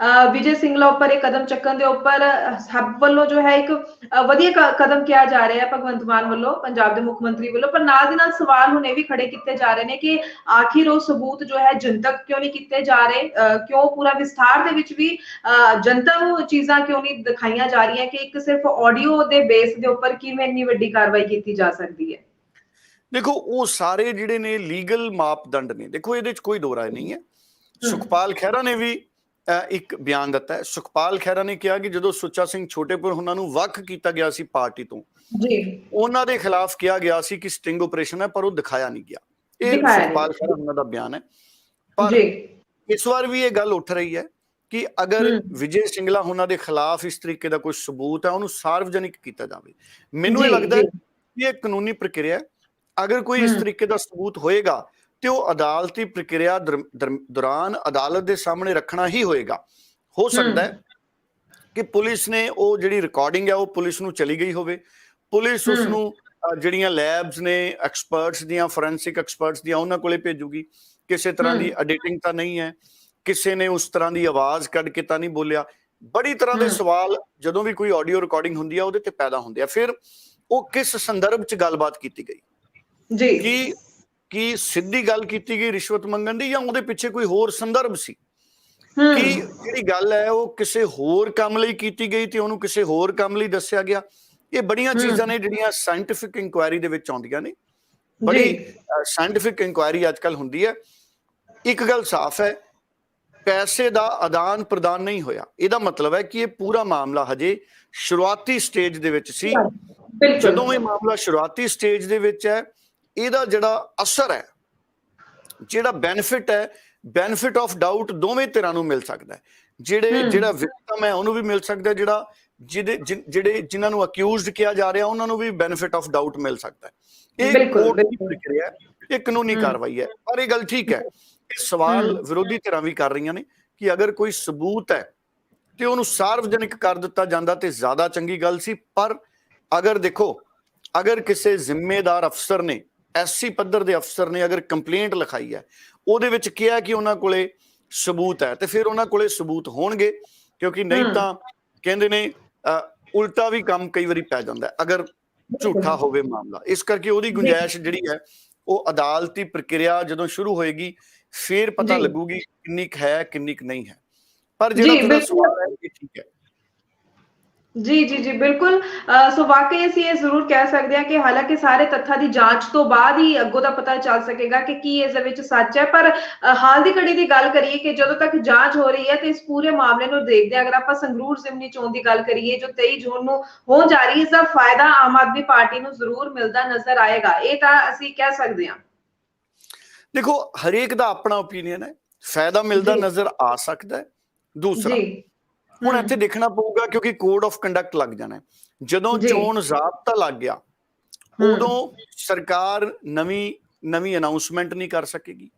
ਵਿਜੇ ਸਿੰਗਲਾ ਉੱਪਰ ਇਹ ਕਦਮ ਚੱਕਣ ਦੇ ਉੱਪਰ ਸਭ ਵੱਲੋਂ ਜੋ ਹੈ ਇੱਕ ਵਧੀਆ ਕਦਮ ਕਿਹਾ ਜਾ ਰਿਹਾ ਹੈ ਭਗਵੰਤ ਮਾਨ ਵੱਲੋਂ, ਪੰਜਾਬ ਦੇ ਮੁੱਖ ਮੰਤਰੀ ਵੱਲੋਂ। ਪਰ ਨਾਲ ਦੀ ਨਾਲ ਸਵਾਲ ਹੁਣ ਇਹ ਵੀ ਖੜੇ ਕੀਤੇ ਜਾ ਰਹੇ ਨੇ ਕਿ ਆਖਿਰ ਉਹ ਸਬੂਤ ਜੋ ਹੈ ਜਨਤਕ ਕਿਉਂ ਨਹੀਂ ਕੀਤੇ ਜਾ ਰਹੇ, ਕਿਉਂ ਪੂਰਾ ਵਿਸਥਾਰ ਦੇ ਵਿੱਚ ਵੀ ਜਨਤਾ ਨੂੰ ਚੀਜ਼ਾਂ ਕਿਉਂ ਨਹੀਂ ਦਿਖਾਈਆਂ ਜਾ ਰਹੀਆਂ ਕਿ ਇੱਕ ਸਿਰਫ ਆਡੀਓ ਦੇ ਬੇਸ ਦੇ ਉੱਪਰ ਕਿਵੇਂ ਇੰਨੀ ਵੱਡੀ ਕਾਰਵਾਈ ਕੀਤੀ ਜਾ ਸਕਦੀ ਹੈ। ਦੇਖੋ, ਉਹ ਸਾਰੇ ਜਿਹੜੇ ਨੇ ਲੀਗਲ ਮਾਪਦੰਡ ਨੇ। ਦੇਖੋ, ਇਹਦੇ 'ਚ ਕੋਈ ਦੋ ਰਾਏ ਨਹੀਂ ਹੈ। ਸੁਖਪਾਲ ਖਹਿਰਾ ਨੇ ਵੀ ਇੱਕ ਬਿਆਨ ਦਿੱਤਾ ਹੈ। ਸੁਖਪਾਲ ਖਹਿਰਾ ਨੇ ਕਿਹਾ ਕਿ ਜਦੋਂ ਸੁੱਚਾ ਸਿੰਘ ਛੋਟੇਪੁਰ ਉਹਨਾਂ ਨੂੰ ਵੱਖ ਕੀਤਾ ਗਿਆ ਸੀ ਪਾਰਟੀ ਤੋਂ, ਜੀ, ਉਹਨਾਂ ਦੇ ਖਿਲਾਫ ਕਿਹਾ ਗਿਆ ਸੀ ਕਿ ਸਟਿੰਗ ਆਪਰੇਸ਼ਨ ਹੈ, ਪਰ ਉਹ ਦਿਖਾਇਆ ਨਹੀਂ ਗਿਆ। ਇਹ ਦਿਖਾਇਆ ਸੁਖਪਾਲ ਖਹਿਰਾ ਉਹਨਾਂ ਦਾ ਬਿਆਨ ਹੈ। ਪਰ ਜੀ, ਇਸ ਵਾਰ ਵੀ ਇਹ ਗੱਲ ਉੱਠ ਰਹੀ ਹੈ ਕਿ ਅਗਰ ਵਿਜੇ ਸਿੰਗਲਾ ਉਹਨਾਂ ਦੇ ਖਿਲਾਫ ਇਸ ਤਰੀਕੇ ਦਾ ਕੋਈ ਸਬੂਤ ਹੈ, ਉਹਨੂੰ ਸਾਰਵਜਨਿਕ ਕੀਤਾ ਜਾਵੇ। ਮੈਨੂੰ ਇਹ ਲੱਗਦਾ ਹੈ ਕਿ ਇਹ ਕਾਨੂੰਨੀ ਪ੍ਰਕਿਰਿਆ, ਅਗਰ ਕੋਈ ਇਸ ਤਰੀਕੇ ਦਾ ਸਬੂਤ ਹੋਏਗਾ ਤੇ ਉਹ ਅਦਾਲਤੀ ਪ੍ਰਕਿਰਿਆ ਦੌਰਾਨ ਅਦਾਲਤ ਦੇ ਸਾਹਮਣੇ ਰੱਖਣਾ ਹੀ ਹੋਏਗਾ। ਹੋ ਸਕਦਾ ਹੈ ਕਿ ਪੁਲਿਸ ਨੇ ਉਹ ਜਿਹੜੀ ਰਿਕਾਰਡਿੰਗ ਹੈ ਉਹ ਪੁਲਿਸ ਨੂੰ ਚਲੀ ਗਈ ਹੋਵੇ, ਪੁਲਿਸ ਉਸ ਨੂੰ ਜਿਹੜੀਆਂ ਲੈਬਸ ਨੇ ਐਕਸਪਰਟਸ ਦੀਆਂ, ਫੋਰੈਂਸਿਕ ਐਕਸਪਰਟਸ ਦੀਆਂ, ਉਹਨਾਂ ਕੋਲੇ ਭੇਜੂਗੀ। ਕਿਸੇ ਤਰ੍ਹਾਂ ਦੀ ਐਡੀਟਿੰਗ ਤਾਂ ਨਹੀਂ ਹੈ, ਕਿਸੇ ਨੇ ਉਸ ਤਰ੍ਹਾਂ ਦੀ ਆਵਾਜ਼ ਕੱਢ ਕੇ ਤਾਂ ਨਹੀਂ ਬੋਲਿਆ। ਬੜੀ ਤਰ੍ਹਾਂ ਦੇ ਸਵਾਲ ਜਦੋਂ ਵੀ ਕੋਈ ਆਡੀਓ ਰਿਕਾਰਡਿੰਗ ਹੁੰਦੀ ਹੈ ਉਹਦੇ ਤੇ ਪੈਦਾ ਹੁੰਦੇ ਆ। ਫਿਰ ਉਹ ਕਿਸ ਸੰਦਰਭ 'ਚ ਗੱਲਬਾਤ ਕੀਤੀ ਗਈ ਜੀ, ਕੀ ਸਿੱਧੀ ਗੱਲ ਕੀਤੀ ਗਈ ਰਿਸ਼ਵਤ ਮੰਗਣ ਦੀ, ਜਾਂ ਉਹਦੇ ਪਿੱਛੇ ਕੋਈ ਹੋਰ ਸੰਦਰਭ ਸੀ? ਕਿ ਜਿਹੜੀ ਗੱਲ ਹੈ ਉਹ ਕਿਸੇ ਹੋਰ ਕੰਮ ਲਈ ਕੀਤੀ ਗਈ ਤੇ ਉਹਨੂੰ ਕਿਸੇ ਹੋਰ ਕੰਮ ਲਈ ਦੱਸਿਆ ਗਿਆ। ਇਹ ਬੜੀਆਂ ਚੀਜ਼ਾਂ ਨੇ ਜਿਹੜੀਆਂ ਸਾਇੰਟੀਫਿਕ ਇਨਕੁਆਇਰੀ ਦੇ ਵਿੱਚ ਆਉਂਦੀਆਂ ਨੇ। ਬੜੀ ਸਾਇੰਟੀਫਿਕ ਇਨਕੁਆਇਰੀ ਅੱਜ ਕੱਲ੍ਹ ਹੁੰਦੀ ਹੈ। ਇੱਕ ਗੱਲ ਸਾਫ਼ ਹੈ, ਪੈਸੇ ਦਾ ਆਦਾਨ ਪ੍ਰਦਾਨ ਨਹੀਂ ਹੋਇਆ। ਇਹਦਾ ਮਤਲਬ ਹੈ ਕਿ ਇਹ ਪੂਰਾ ਮਾਮਲਾ ਹਜੇ ਸ਼ੁਰੂਆਤੀ ਸਟੇਜ ਦੇ ਵਿੱਚ ਸੀ। ਜਦੋਂ ਇਹ ਮਾਮਲਾ ਸ਼ੁਰੂਆਤੀ ਸਟੇਜ ਦੇ ਵਿੱਚ ਹੈ, ਇਹਦਾ ਜਿਹੜਾ ਅਸਰ ਹੈ, ਜਿਹੜਾ ਬੈਨੀਫਿਟ ਹੈ, ਬੈਨੀਫਿਟ ਆਫ ਡਾਊਟ ਦੋਵੇਂ ਧਿਰਾਂ ਨੂੰ ਮਿਲ ਸਕਦਾ ਹੈ। ਜਿਹੜਾ ਵਿਕਟਮ ਹੈ ਉਹਨੂੰ ਵੀ ਮਿਲ ਸਕਦਾ, ਜਿਨ੍ਹਾਂ ਨੂੰ ਅਕਿਊਜ਼ਡ ਕਿਹਾ ਜਾ ਰਿਹਾ ਉਹਨਾਂ ਨੂੰ ਵੀ ਬੈਨੀਫਿਟ ਆਫ ਡਾਊਟ ਮਿਲ ਸਕਦਾ ਹੈ। ਇਹ ਕੋਰਟ ਦੀ ਪ੍ਰਕਿਰਿਆ ਹੈ, ਇਹ ਕਾਨੂੰਨੀ ਕਾਰਵਾਈ ਹੈ। ਪਰ ਇਹ ਗੱਲ ਠੀਕ ਹੈ, ਇਹ ਸਵਾਲ ਵਿਰੋਧੀ ਧਿਰਾਂ ਵੀ ਕਰ ਰਹੀਆਂ ਨੇ ਕਿ ਅਗਰ ਕੋਈ ਸਬੂਤ ਹੈ ਤੇ ਉਹਨੂੰ ਸਾਰਵਜਨਿਕ ਕਰ ਦਿੱਤਾ ਜਾਂਦਾ ਤੇ ਜ਼ਿਆਦਾ ਚੰਗੀ ਗੱਲ ਸੀ। ਪਰ ਅਗਰ ਦੇਖੋ, ਅਗਰ ਕਿਸੇ ਜ਼ਿੰਮੇਦਾਰ ਅਫਸਰ ਨੇ, ਐਸਸੀ ਪੱਧਰ ਦੇ ਅਫਸਰ ਨੇ ਅਗਰ ਕੰਪਲੇਂਟ ਲਿਖਾਈ ਹੈ, ਉਹਦੇ ਵਿੱਚ ਕਿਹਾ ਕਿ ਉਹਨਾਂ ਕੋਲੇ ਸਬੂਤ ਹੈ, ਤੇ ਫਿਰ ਉਹਨਾਂ ਕੋਲੇ ਸਬੂਤ ਹੋਣਗੇ। ਕਿਉਂਕਿ ਨਹੀਂ ਤਾਂ ਕਹਿੰਦੇ ਨੇ ਉਲਟਾ ਵੀ ਕੰਮ ਕਈ ਵਾਰੀ ਪੈ ਜਾਂਦਾ ਅਗਰ ਝੂਠਾ ਹੋਵੇ ਮਾਮਲਾ। ਇਸ ਕਰਕੇ ਉਹਦੀ ਗੁੰਜਾਇਸ਼ ਜਿਹੜੀ ਹੈ ਉਹ ਅਦਾਲਤੀ ਪ੍ਰਕਿਰਿਆ ਜਦੋਂ ਸ਼ੁਰੂ ਹੋਏਗੀ ਫਿਰ ਪਤਾ ਲੱਗੂਗੀ ਕਿੰਨੀ ਕੁ ਹੈ, ਕਿੰਨੀ ਕੁ ਨਹੀਂ ਹੈ। ਪਰ ਜਿਹੜਾ ਤੁਹਾਡਾ ਸਵਾਲ ਹੈ ਇਹ ਠੀਕ ਹੈ। ਜੀ ਬਿਲਕੁਲ। ਸੋ ਵਾਕਈ ਅਸੀਂ ਇਹ ਜ਼ਰੂਰ ਕਹਿ ਸਕਦੇ ਹਾਂ ਕਿ ਹਾਲਾਂਕਿ ਸਾਰੇ ਤੱਥਾਂ ਦੀ ਜਾਂਚ ਤੋਂ ਬਾਅਦ ਹੀ ਅੱਗੋਂ ਦਾ ਪਤਾ ਚੱਲ ਸਕੇਗਾ ਕਿ ਕੀ ਇਸ ਦੇ ਵਿੱਚ ਸੱਚ ਹੈ। ਪਰ ਹਾਲ ਦੀ ਘੜੀ ਦੀ ਗੱਲ ਕਰੀਏ ਕਿ ਜਦੋਂ ਤੱਕ ਜਾਂਚ ਹੋ ਰਹੀ ਹੈ ਤੇ ਇਸ ਪੂਰੇ ਮਾਮਲੇ ਨੂੰ ਦੇਖਦੇ ਅਗਰ ਆਪਾਂ ਸੰਗਰੂਰ ਜ਼ਿਮਨੀ ਚੋਣ ਦੀ ਗੱਲ ਕਰੀਏ ਜੋ 23 ਜੂਨ ਨੂੰ ਹੋਣ ਜਾ ਰਹੀ, ਇਸ ਦਾ ਫਾਇਦਾ ਆਮ ਆਦਮੀ ਪਾਰਟੀ ਨੂੰ ਜ਼ਰੂਰ ਮਿਲਦਾ ਨਜ਼ਰ ਆਏਗਾ। ਇਹ ਤਾਂ ਅਸੀਂ ਕਹਿ ਸਕਦੇ ਹਾਂ। ਦੇਖੋ, ਹਰੇਕ ਦਾ ਆਪਣਾ ਓਪੀਨੀਅਨ ਹੈ, ਫਾਇਦਾ ਮਿਲਦਾ ਨਜ਼ਰ ਆ ਸਕਦਾ ਹੈ। ਦੂਸਰਾ ਹੁਣ ਇੱਥੇ ਦੇਖਣਾ ਪਊਗਾ ਕਿਉਂਕਿ ਕੋਡ ਆਫ ਕੰਡਕਟ ਲੱਗ ਜਾਣਾ। ਜਦੋਂ ਚੋਣ ਜ਼ਾਬਤਾ ਲੱਗ ਗਿਆ ਉਦੋਂ ਸਰਕਾਰ ਨਵੀਂ ਅਨਾਉਂਸਮੈਂਟ ਨਹੀਂ ਕਰ ਸਕੇਗੀ,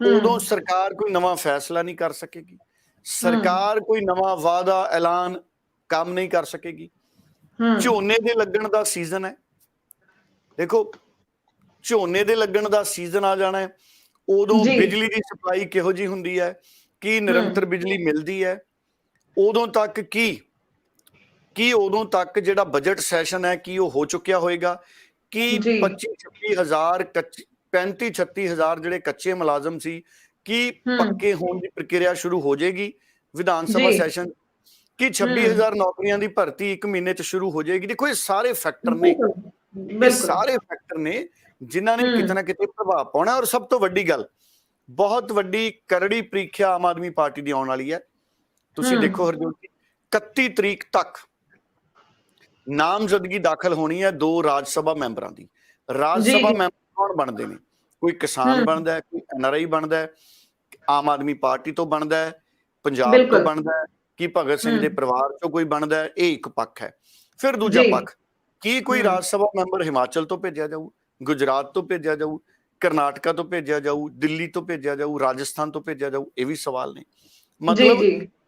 ਉਦੋਂ ਸਰਕਾਰ ਕੋਈ ਨਵਾਂ ਫੈਸਲਾ ਨਹੀਂ ਕਰ ਸਕੇਗੀ, ਸਰਕਾਰ ਕੋਈ ਨਵਾਂ ਵਾਅਦਾ ਐਲਾਨ ਕੰਮ ਨਹੀਂ ਕਰ ਸਕੇਗੀ। ਝੋਨੇ ਦੇ ਲੱਗਣ ਦਾ ਸੀਜ਼ਨ ਹੈ, ਦੇਖੋ ਝੋਨੇ ਦੇ ਲੱਗਣ ਦਾ ਸੀਜ਼ਨ ਆ ਜਾਣਾ ਹੈ। ਉਦੋਂ ਬਿਜਲੀ ਦੀ ਸਪਲਾਈ ਕਿਹੋ ਜਿਹੀ ਹੁੰਦੀ ਹੈ, ਕੀ ਨਿਰੰਤਰ ਬਿਜਲੀ ਮਿਲਦੀ ਹੈ? ਉਦੋਂ ਤੱਕ ਕੀ ਉਦੋਂ ਤੱਕ ਜਿਹੜਾ ਬਜਟ ਸੈਸ਼ਨ ਹੈ ਕੀ ਉਹ ਹੋ ਚੁੱਕਿਆ ਹੋਏਗਾ? ਕੀ 25-26 ਹਜ਼ਾਰ 35-36 ਹਜ਼ਾਰ ਜਿਹੜੇ ਕੱਚੇ ਮੁਲਾਜ਼ਮ ਸੀ ਕੀ ਪੱਕੇ ਹੋਣ ਦੀ ਪ੍ਰਕਿਰਿਆ ਸ਼ੁਰੂ ਹੋ ਜਾਏਗੀ ਵਿਧਾਨ ਸਭਾ ਸੈਸ਼ਨ? ਕੀ 26,000 ਨੌਕਰੀਆਂ ਦੀ ਭਰਤੀ 1 ਮਹੀਨੇ 'ਚ ਸ਼ੁਰੂ ਹੋ ਜਾਏਗੀ? ਦੇਖੋ, ਇਹ ਸਾਰੇ ਫੈਕਟਰ ਨੇ ਜਿਨ੍ਹਾਂ ਨੇ ਕਿਤੇ ਨਾ ਕਿਤੇ ਪ੍ਰਭਾਵ ਪਾਉਣਾ। ਔਰ ਸਭ ਤੋਂ ਵੱਡੀ ਗੱਲ, ਬਹੁਤ ਵੱਡੀ ਕਰੜੀ ਪ੍ਰੀਖਿਆ ਆਮ ਆਦਮੀ ਪਾਰਟੀ ਦੀ ਆਉਣ ਵਾਲੀ ਹੈ। ਤੁਸੀਂ ਦੇਖੋ ਹਰਜੋਤ ਜੀ, 31 ਤਰੀਕ ਤੱਕ ਨਾਮਜ਼ਦਗੀ ਦਾਖਲ ਹੋਣੀ ਹੈ 2 ਰਾਜ ਸਭਾ ਮੈਂਬਰਾਂ ਦੀ। ਰਾਜ ਸਭਾ ਮੈਂਬਰ ਕੌਣ ਬਣਦੇ ਨੇ? ਕੋਈ ਕਿਸਾਨ ਬਣਦਾ ਹੈ, ਕੋਈ NRI ਬਣਦਾ ਹੈ, ਆਮ ਆਦਮੀ ਪਾਰਟੀ ਤੋਂ ਬਣਦਾ ਹੈ, ਪੰਜਾਬ ਤੋਂ ਬਣਦਾ ਹੈ, ਕੀ ਭਗਤ ਸਿੰਘ ਦੇ ਪਰਿਵਾਰ ਚੋਂ ਕੋਈ ਬਣਦਾ ਹੈ? ਇਹ ਇੱਕ ਪੱਖ ਹੈ। ਫਿਰ ਦੂਜਾ ਪੱਖ, ਕੀ ਕੋਈ ਰਾਜ ਸਭਾ ਮੈਂਬਰ ਹਿਮਾਚਲ ਤੋਂ ਭੇਜਿਆ ਜਾਊ, ਗੁਜਰਾਤ ਤੋਂ ਭੇਜਿਆ ਜਾਊ, ਕਰਨਾਟਕਾ ਤੋਂ ਭੇਜਿਆ ਜਾਊ, ਦਿੱਲੀ ਤੋਂ ਭੇਜਿਆ ਜਾਊ, ਰਾਜਸਥਾਨ ਤੋਂ ਭੇਜਿਆ ਜਾਊ? ਇਹ ਵੀ ਸਵਾਲ ਨੇ। ਮਤਲਬ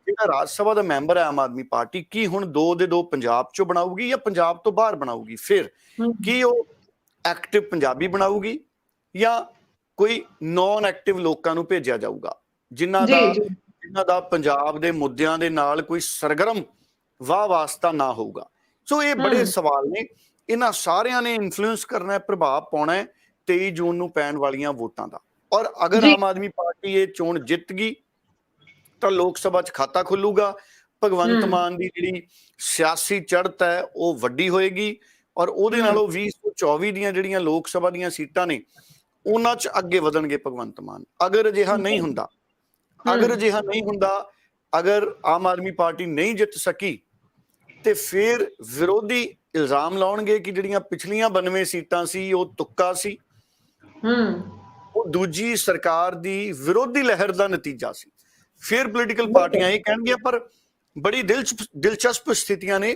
ਜਿਹੜਾ ਰਾਜ ਸਭਾ ਦਾ ਮੈਂਬਰ ਹੈ ਆਮ ਆਦਮੀ ਪਾਰਟੀ, ਕੀ ਹੁਣ 2 ਦੇ 2 ਪੰਜਾਬ ਚੋਂ ਬਣਾਊਗੀ ਜਾਂ ਪੰਜਾਬ ਤੋਂ ਬਾਹਰ ਬਣਾਊਗੀ? ਫਿਰ ਕੀ ਉਹ ਐਕਟਿਵ ਪੰਜਾਬੀ ਬਣਾਊਗੀ ਜਾਂ ਕੋਈ ਨੌਨ ਐਕਟਿਵ ਲੋਕਾਂ ਨੂੰ ਭੇਜਿਆ ਜਾਊਗਾ ਜਿਨ੍ਹਾਂ ਦਾ ਪੰਜਾਬ ਦੇ ਮੁੱਦਿਆਂ ਦੇ ਨਾਲ ਕੋਈ ਸਰਗਰਮ ਵਾਹ ਵਾਸਤਾ ਨਾ ਹੋਊਗਾ? ਸੋ ਇਹ ਬੜੇ ਸਵਾਲ ਨੇ, ਇਹਨਾਂ ਸਾਰਿਆਂ ਨੇ ਇਨਫਲੂਐਂਸ ਕਰਨਾ ਹੈ, ਪ੍ਰਭਾਵ ਪਾਉਣਾ ਹੈ 23 ਜੂਨ ਨੂੰ ਪੈਣ ਵਾਲੀਆਂ ਵੋਟਾਂ ਦਾ। ਔਰ ਅਗਰ ਆਮ ਆਦਮੀ ਪਾਰਟੀ ਇਹ ਚੋਣ ਜਿੱਤ ਗਈ ਤਾਂ ਲੋਕ ਸਭਾ 'ਚ ਖਾਤਾ ਖੁੱਲੂਗਾ। ਭਗਵੰਤ ਮਾਨ ਦੀ ਜਿਹੜੀ ਸਿਆਸੀ ਚੜ੍ਹਤ ਹੈ ਉਹ ਵੱਡੀ ਹੋਏਗੀ ਔਰ ਉਹਦੇ ਨਾਲੋਂ 2024 ਦੀਆਂ ਜਿਹੜੀਆਂ ਲੋਕ ਸਭਾ ਦੀਆਂ ਸੀਟਾਂ ਨੇ ਉਹਨਾਂ 'ਚ ਅੱਗੇ ਵਧਣਗੇ ਭਗਵੰਤ ਮਾਨ। ਅਗਰ ਅਜਿਹਾ ਨਹੀਂ ਹੁੰਦਾ ਅਗਰ ਆਮ ਆਦਮੀ ਪਾਰਟੀ ਨਹੀਂ ਜਿੱਤ ਸਕੀ ਤੇ ਫਿਰ ਵਿਰੋਧੀ ਇਲਜ਼ਾਮ ਲਾਉਣਗੇ ਕਿ ਜਿਹੜੀਆਂ ਪਿਛਲੀਆਂ 92 ਸੀਟਾਂ ਸੀ ਉਹ ਤੁੱਕਾ ਸੀ, ਉਹ ਦੂਜੀ ਸਰਕਾਰ ਦੀ ਵਿਰੋਧੀ ਲਹਿਰ ਦਾ ਨਤੀਜਾ ਸੀ। ਫਿਰ ਪੋਲੀਟੀਕਲ ਪਾਰਟੀਆਂ ਇਹ ਕਹਿਣਗੀਆਂ। ਪਰ ਬੜੀ ਦਿਲਚਸਪ ਸਥਿਤੀਆਂ ਨੇ।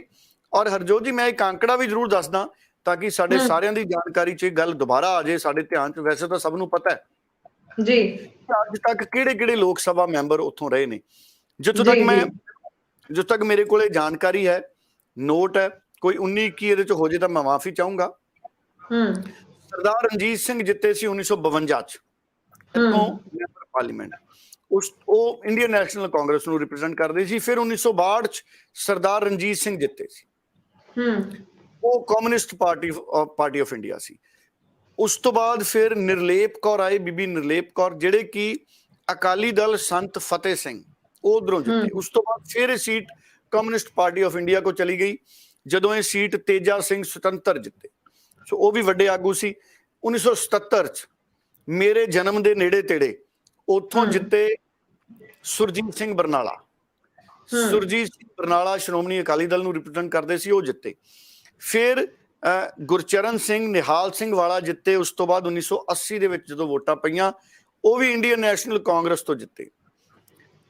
ਔਰ ਹਰਜੋਤ ਜੀ, ਮੈਂ ਇੱਕ ਅੰਕੜਾ ਵੀ ਜ਼ਰੂਰ ਦੱਸਦਾ ਤਾਂ ਕਿ ਸਾਡੇ ਸਾਰਿਆਂ ਦੀ ਜਾਣਕਾਰੀ 'ਚ ਇਹ ਗੱਲ ਦੁਬਾਰਾ ਆ ਜਾਏ ਸਾਡੇ ਧਿਆਨ 'ਚ। ਵੈਸੇ ਤਾਂ ਸਭ ਨੂੰ ਪਤਾ ਹੈ ਜੀ ਅੱਜ ਤੱਕ ਕਿਹੜੇ ਲੋਕ ਸਭਾ ਮੈਂਬਰ ਉੱਥੋਂ ਰਹੇ ਨੇ। ਜਿੱਥੋਂ ਤੱਕ ਮੇਰੇ ਕੋਲੇ ਜਾਣਕਾਰੀ ਹੈ, ਨੋਟ ਹੈ, ਕੋਈ 19-21 ਇਹਦੇ 'ਚ ਹੋ ਜੇ ਤਾਂ ਮੈਂ ਮਾਫੀ ਚਾਹੂੰਗਾ। ਸਰਦਾਰ ਰਣਜੀਤ ਸਿੰਘ ਜਿੱਤੇ ਸੀ 1952 'ਚ ਇੱਥੋਂ ਮੈਂਬਰ ਪਾਰਲੀਮੈਂਟ। ਉਹ ਇੰਡੀਅਨ ਨੈਸ਼ਨਲ ਕਾਂਗਰਸ ਨੂੰ ਰਿਪਰੈਜ਼ੈਂਟ ਕਰਦੇ ਸੀ। ਫਿਰ 1962 'ਚ ਸਰਦਾਰ ਰਣਜੀਤ ਸਿੰਘ ਜਿੱਤੇ ਸੀ, ਉਹ ਕਮਿਊਨਿਸਟ ਪਾਰਟੀ ਆਫ ਇੰਡੀਆ ਸੀ। ਉਸ ਤੋਂ ਬਾਅਦ ਫਿਰ ਨਿਰਲੇਪ ਕੌਰ ਆਏ, ਬੀਬੀ ਨਿਰਲੇਪ ਕੌਰ, ਜਿਹੜੇ ਕਿ ਅਕਾਲੀ ਦਲ ਸੰਤ ਫਤਿਹ ਸਿੰਘ ਉਧਰੋਂ ਜਿੱਤੇ। ਉਸ ਤੋਂ ਬਾਅਦ ਫਿਰ ਇਹ seat communist party of India ਕੋ ਚਲੀ ਗਈ, ਜਦੋਂ ਇਹ ਸੀਟ ਤੇਜਾ ਸਿੰਘ ਸੁਤੰਤਰ ਜਿੱਤੇ। ਸੋ ਉਹ ਵੀ ਵੱਡੇ ਆਗੂ ਸੀ। 1977 'ਚ ਮੇਰੇ ਜਨਮ ਦੇ ਨੇੜੇ ਤੇੜੇ ਉੱਥੋਂ ਜਿੱਤੇ ਸੁਰਜੀਤ ਸਿੰਘ ਬਰਨਾਲਾ। ਸੁਰਜੀਤ ਸਿੰਘ ਬਰਨਾਲਾ ਸ਼੍ਰੋਮਣੀ ਅਕਾਲੀ ਦਲ ਨੂੰ ਰਿਪਰੈਜ਼ੈਂਟ ਕਰਦੇ ਸੀ, ਉਹ ਜਿੱਤੇ। ਫਿਰ ਗੁਰਚਰਨ ਸਿੰਘ ਨਿਹਾਲ ਸਿੰਘ ਵਾਲਾ ਜਿੱਤੇ। ਉਸ ਤੋਂ ਬਾਅਦ 1980 ਦੇ ਵਿੱਚ ਜਦੋਂ ਵੋਟਾਂ ਪਈਆਂ, ਉਹ ਵੀ ਇੰਡੀਅਨ ਨੈਸ਼ਨਲ ਕਾਂਗਰਸ ਤੋਂ ਜਿੱਤੇ।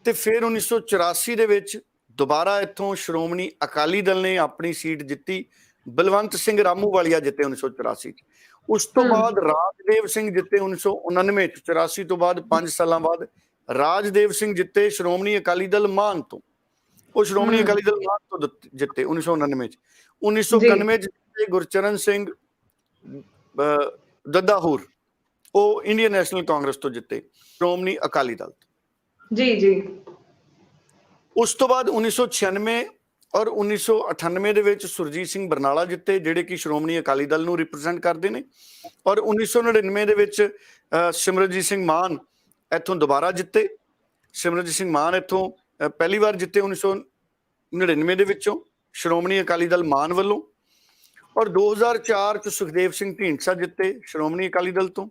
ਤੇ ਫਿਰ 1984 ਦੇ ਵਿੱਚ ਦੁਬਾਰਾ ਇੱਥੋਂ ਸ਼੍ਰੋਮਣੀ ਅਕਾਲੀ ਦਲ ਨੇ ਆਪਣੀ ਸੀਟ ਜਿੱਤੀ। ਬਲਵੰਤ ਸਿੰਘ ਰਾਮੂਵਾਲੀਆ ਜਿੱਤੇ 1984 'ਚ। ਉਸ ਤੋਂ ਬਾਅਦ ਰਾਜਦੇਵ ਸਿੰਘ ਜਿੱਤੇ 1999 'ਚ। 84 ਤੋਂ ਬਾਅਦ 5 ਸਾਲਾਂ ਬਾਅਦ ਰਾਜਦੇਵ ਸਿੰਘ ਜਿੱਤੇ ਸ਼੍ਰੋਮਣੀ ਅਕਾਲੀ ਦਲ ਮਾਨ ਤੋਂ। ਉਹ ਸ਼੍ਰੋਮਣੀ ਅਕਾਲੀ ਦਲ ਮਾਨ ਤੋਂ ਜਿੱਤੇ 1999 'ਚ। 1991 'ਚ ਜਿੱਤੇ ਗੁਰਚਰਨ ਸਿੰਘ ਦੱਦਾਹੂਰ, ਉਹ ਇੰਡੀਅਨ ਨੈਸ਼ਨਲ ਕਾਂਗਰਸ ਤੋਂ ਜਿੱਤੇ ਸ਼੍ਰੋਮਣੀ ਅਕਾਲੀ ਦਲ ਤੋਂ। ਉਸ ਤੋਂ ਬਾਅਦ 1996 ਔਰ 1998 ਦੇ ਵਿੱਚ ਸੁਰਜੀਤ ਸਿੰਘ ਬਰਨਾਲਾ ਜਿੱਤੇ, ਜਿਹੜੇ ਕਿ ਸ਼੍ਰੋਮਣੀ ਅਕਾਲੀ ਦਲ ਨੂੰ ਰਿਪਰੈਜ਼ੈਂਟ ਕਰਦੇ ਨੇ। ਔਰ 1999 ਦੇ ਵਿੱਚ ਸਿਮਰਨਜੀਤ ਸਿੰਘ ਮਾਨ ਇੱਥੋਂ ਦੁਬਾਰਾ ਜਿੱਤੇ। ਸਿਮਰਨਜੀਤ ਸਿੰਘ ਮਾਨ ਇੱਥੋਂ ਪਹਿਲੀ ਵਾਰ ਜਿੱਤੇ 1999 ਦੇ ਵਿੱਚੋਂ ਸ਼੍ਰੋਮਣੀ ਅਕਾਲੀ ਦਲ ਮਾਨ ਵੱਲੋਂ। ਔਰ 2004 'ਚ ਸੁਖਦੇਵ ਸਿੰਘ ਢੀਂਡਸਾ ਜਿੱਤੇ ਸ਼੍ਰੋਮਣੀ ਅਕਾਲੀ ਦਲ ਤੋਂ।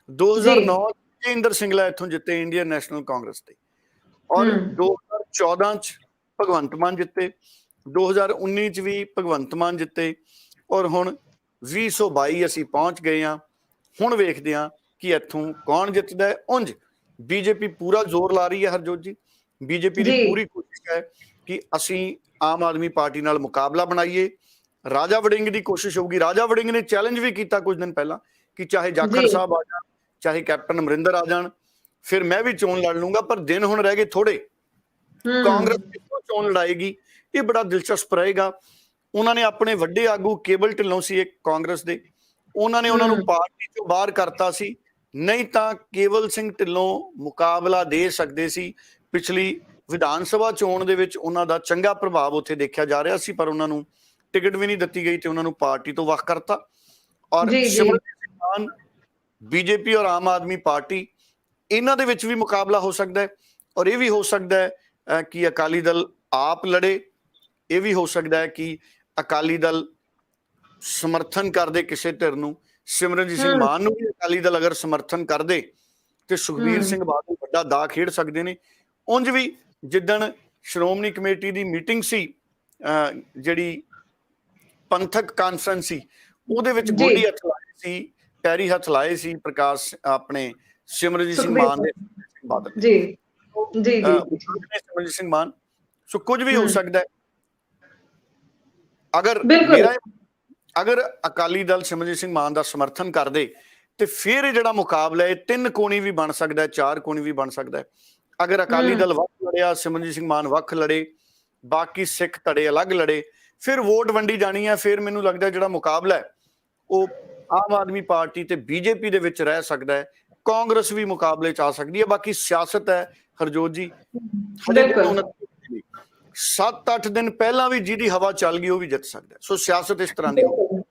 2009 ਇੰਦਰ ਸਿੰਗਲਾ ਇੱਥੋਂ ਜਿੱਤੇ ਇੰਡੀਅਨ ਨੈਸ਼ਨਲ ਕਾਂਗਰਸ ਤੇ। ਔਰ 2014 'ਚ ਭਗਵੰਤ ਮਾਨ ਜਿੱਤੇ। 2019 'ਚ ਵੀ ਭਗਵੰਤ ਮਾਨ ਜਿੱਤੇ। ਔਰ ਹੁਣ 2022 ਅਸੀਂ ਪਹੁੰਚ ਗਏ ਹਾਂ। ਹੁਣ ਵੇਖਦੇ ਹਾਂ ਕਿ ਇੱਥੋਂ ਕੌਣ ਜਿੱਤਦਾ ਹੈ। ਉਂਝ ਬੀਜੇਪੀ ਪੂਰਾ ਜ਼ੋਰ ਲਾ ਰਹੀ ਹੈ ਹਰਜੋਤ ਜੀ। ਬੀਜੇਪੀ ਦੀ ਪੂਰੀ ਕੋਸ਼ਿਸ਼ ਹੈ ਕਿ ਅਸੀਂ ਆਮ ਆਦਮੀ ਪਾਰਟੀ ਨਾਲ ਮੁਕਾਬਲਾ ਬਣਾਈਏ। ਰਾਜਾ ਵੜਿੰਗ ਦੀ ਕੋਸ਼ਿਸ਼ ਹੋਊਗੀ। ਰਾਜਾ ਵੜਿੰਗ ਨੇ ਚੈਲੰਜ ਵੀ ਕੀਤਾ ਕੁਝ ਦਿਨ ਪਹਿਲਾਂ ਕਿ ਚਾਹੇ ਜਾਖੜ ਸਾਹਿਬ ਆ ਜਾਣ, ਚਾਹੇ ਕੈਪਟਨ ਅਮਰਿੰਦਰ ਆ ਜਾਣ, ਫਿਰ ਮੈਂ ਵੀ ਚੋਣ ਲੜ ਲੂੰਗਾ। ਪਰ ਦਿਨ ਹੁਣ ਰਹਿ ਗਏ ਥੋੜੇ। ਕਾਂਗਰਸ ਕਿੱਥੋਂ ਚੋਣ ਲੜਾਏਗੀ, ਇਹ ਬੜਾ ਦਿਲਚਸਪ ਰਹੇਗਾ। ਉਹਨਾਂ ਨੇ ਆਪਣੇ ਵੱਡੇ ਆਗੂ ਕੇਵਲ ਢਿੱਲੋਂ ਸੀ ਇੱਕ ਕਾਂਗਰਸ ਦੇ, ਉਹਨਾਂ ਨੇ ਉਹਨਾਂ ਨੂੰ ਪਾਰਟੀ ਚੋਂ ਬਾਹਰ ਕਰਤਾ ਸੀ। ਨਹੀਂ ਤਾਂ ਕੇਵਲ ਸਿੰਘ ਢਿੱਲੋਂ ਮੁਕਾਬਲਾ ਦੇ ਸਕਦੇ ਸੀ। ਪਿਛਲੀ ਵਿਧਾਨ ਸਭਾ ਚੋਣ ਦੇ ਵਿੱਚ ਉਹਨਾਂ ਦਾ ਚੰਗਾ ਪ੍ਰਭਾਵ ਉੱਥੇ ਦੇਖਿਆ ਜਾ ਰਿਹਾ ਸੀ, ਪਰ ਉਹਨਾਂ ਨੂੰ ਟਿਕਟ ਵੀ ਨਹੀਂ ਦਿੱਤੀ ਗਈ ਤੇ ਉਹਨਾਂ ਨੂੰ ਪਾਰਟੀ ਤੋਂ ਵੱਖ ਕਰਤਾ। ਔਰ ਸਿਮਰਨਜੀਤ ਸਿੰਘ ਮਾਨ, ਬੀਜੇਪੀ ਔਰ ਆਮ ਆਦਮੀ ਪਾਰਟੀ, ਇਹਨਾਂ ਦੇ ਵਿੱਚ ਵੀ ਮੁਕਾਬਲਾ ਹੋ ਸਕਦਾ ਹੈ। ਔਰ ਇਹ ਵੀ ਹੋ ਸਕਦਾ ਹੈ ਕਿ ਅਕਾਲੀ ਦਲ ਆਪ ਲੜੇ। ਇਹ ਵੀ ਹੋ ਸਕਦਾ ਹੈ ਕਿ ਅਕਾਲੀ ਦਲ ਸਮਰਥਨ ਕਰਦੇ ਕਿਸੇ ਧਿਰ ਨੂੰ। ਸਿਮਰਨਜੀਤ ਸਿੰਘ ਮਾਨ ਨੂੰ ਵੀ ਅਕਾਲੀ ਦਲ ਅਗਰ ਸਮਰਥਨ ਕਰਦੇ ਤੇ ਸੁਖਬੀਰ ਸਿੰਘ ਬਾਦਲ ਵੱਡਾ ਦਾ ਖੇਡ ਸਕਦੇ ਨੇ। ਉਂਝ ਵੀ ਜਿੱਦਣ ਸ਼੍ਰੋਮਣੀ ਕਮੇਟੀ ਦੀ ਮੀਟਿੰਗ ਸੀ, ਜਿਹੜੀ ਪੰਥਕ ਕਾਨਫਰੰਸ ਸੀ, ਉਹਦੇ ਵਿੱਚ ਗੋਡੀ ਹੱਥ ਲਾਏ ਸੀ, ਪੈਰੀ ਹੱਥ ਲਾਏ ਸੀ ਪ੍ਰਕਾਸ਼ ਆਪਣੇ ਸਿਮਰਨਜੀਤ ਸਿੰਘ ਮਾਨ ਦੇ ਬਾਦਲ। ਸਿਮਰਨਜੀਤ ਸਿੰਘ ਮਾਨ। ਸੋ ਕੁਝ ਵੀ ਹੋ ਸਕਦਾ ਹੈ। ਅਗਰ ਅਕਾਲੀ ਦਲ ਸਿਮਰਨਜੀਤ ਸਿੰਘ ਮਾਨ ਦਾ ਸਮਰਥਨ ਕਰਦੇ ਤੇ ਫਿਰ ਇਹ ਜਿਹੜਾ ਮੁਕਾਬਲਾ ਹੈ 3 ਕੋਣੀ ਵੀ ਬਣ ਸਕਦਾ ਹੈ, 4 ਕੋਣੀ ਵੀ ਬਣ ਸਕਦਾ ਹੈ। ਅਗਰ ਅਕਾਲੀ ਦਲ ਵੱਖ ਲੜਿਆ, ਸਿਮਰਨਜੀਤ ਸਿੰਘ ਮਾਨ ਵੱਖ ਲੜੇ, ਬਾਕੀ ਸਿੱਖ ਧੜੇ ਅਲੱਗ ਲੜੇ, ਫਿਰ ਵੋਟ ਵੰਡੀ ਜਾਣੀ ਹੈ। ਫਿਰ ਮੈਨੂੰ ਲੱਗਦਾ ਜਿਹੜਾ ਮੁਕਾਬਲਾ ਹੈ ਉਹ ਆਮ ਆਦਮੀ ਪਾਰਟੀ ਤੇ ਬੀਜੇਪੀ ਦੇ ਵਿੱਚ ਰਹਿ ਸਕਦਾ ਹੈ। ਕਾਂਗਰਸ ਵੀ ਮੁਕਾਬਲੇ 'ਚ ਆ ਸਕਦੀ ਹੈ। ਬਾਕੀ ਸਿਆਸਤ ਹੈ ਹਰਜੋਤ ਜੀ। 7-8 ਦਿਨ ਪਹਿਲਾਂ ਵੀ ਜਿਹਦੀ ਹਵਾ ਚੱਲ ਗਈ ਉਹ ਵੀ ਜਿੱਤ ਸਕਦਾ। ਸੋ ਸਿਆਸਤ ਇਸ ਤਰ੍ਹਾਂ ਦੀ ਹੋਊਗੀ।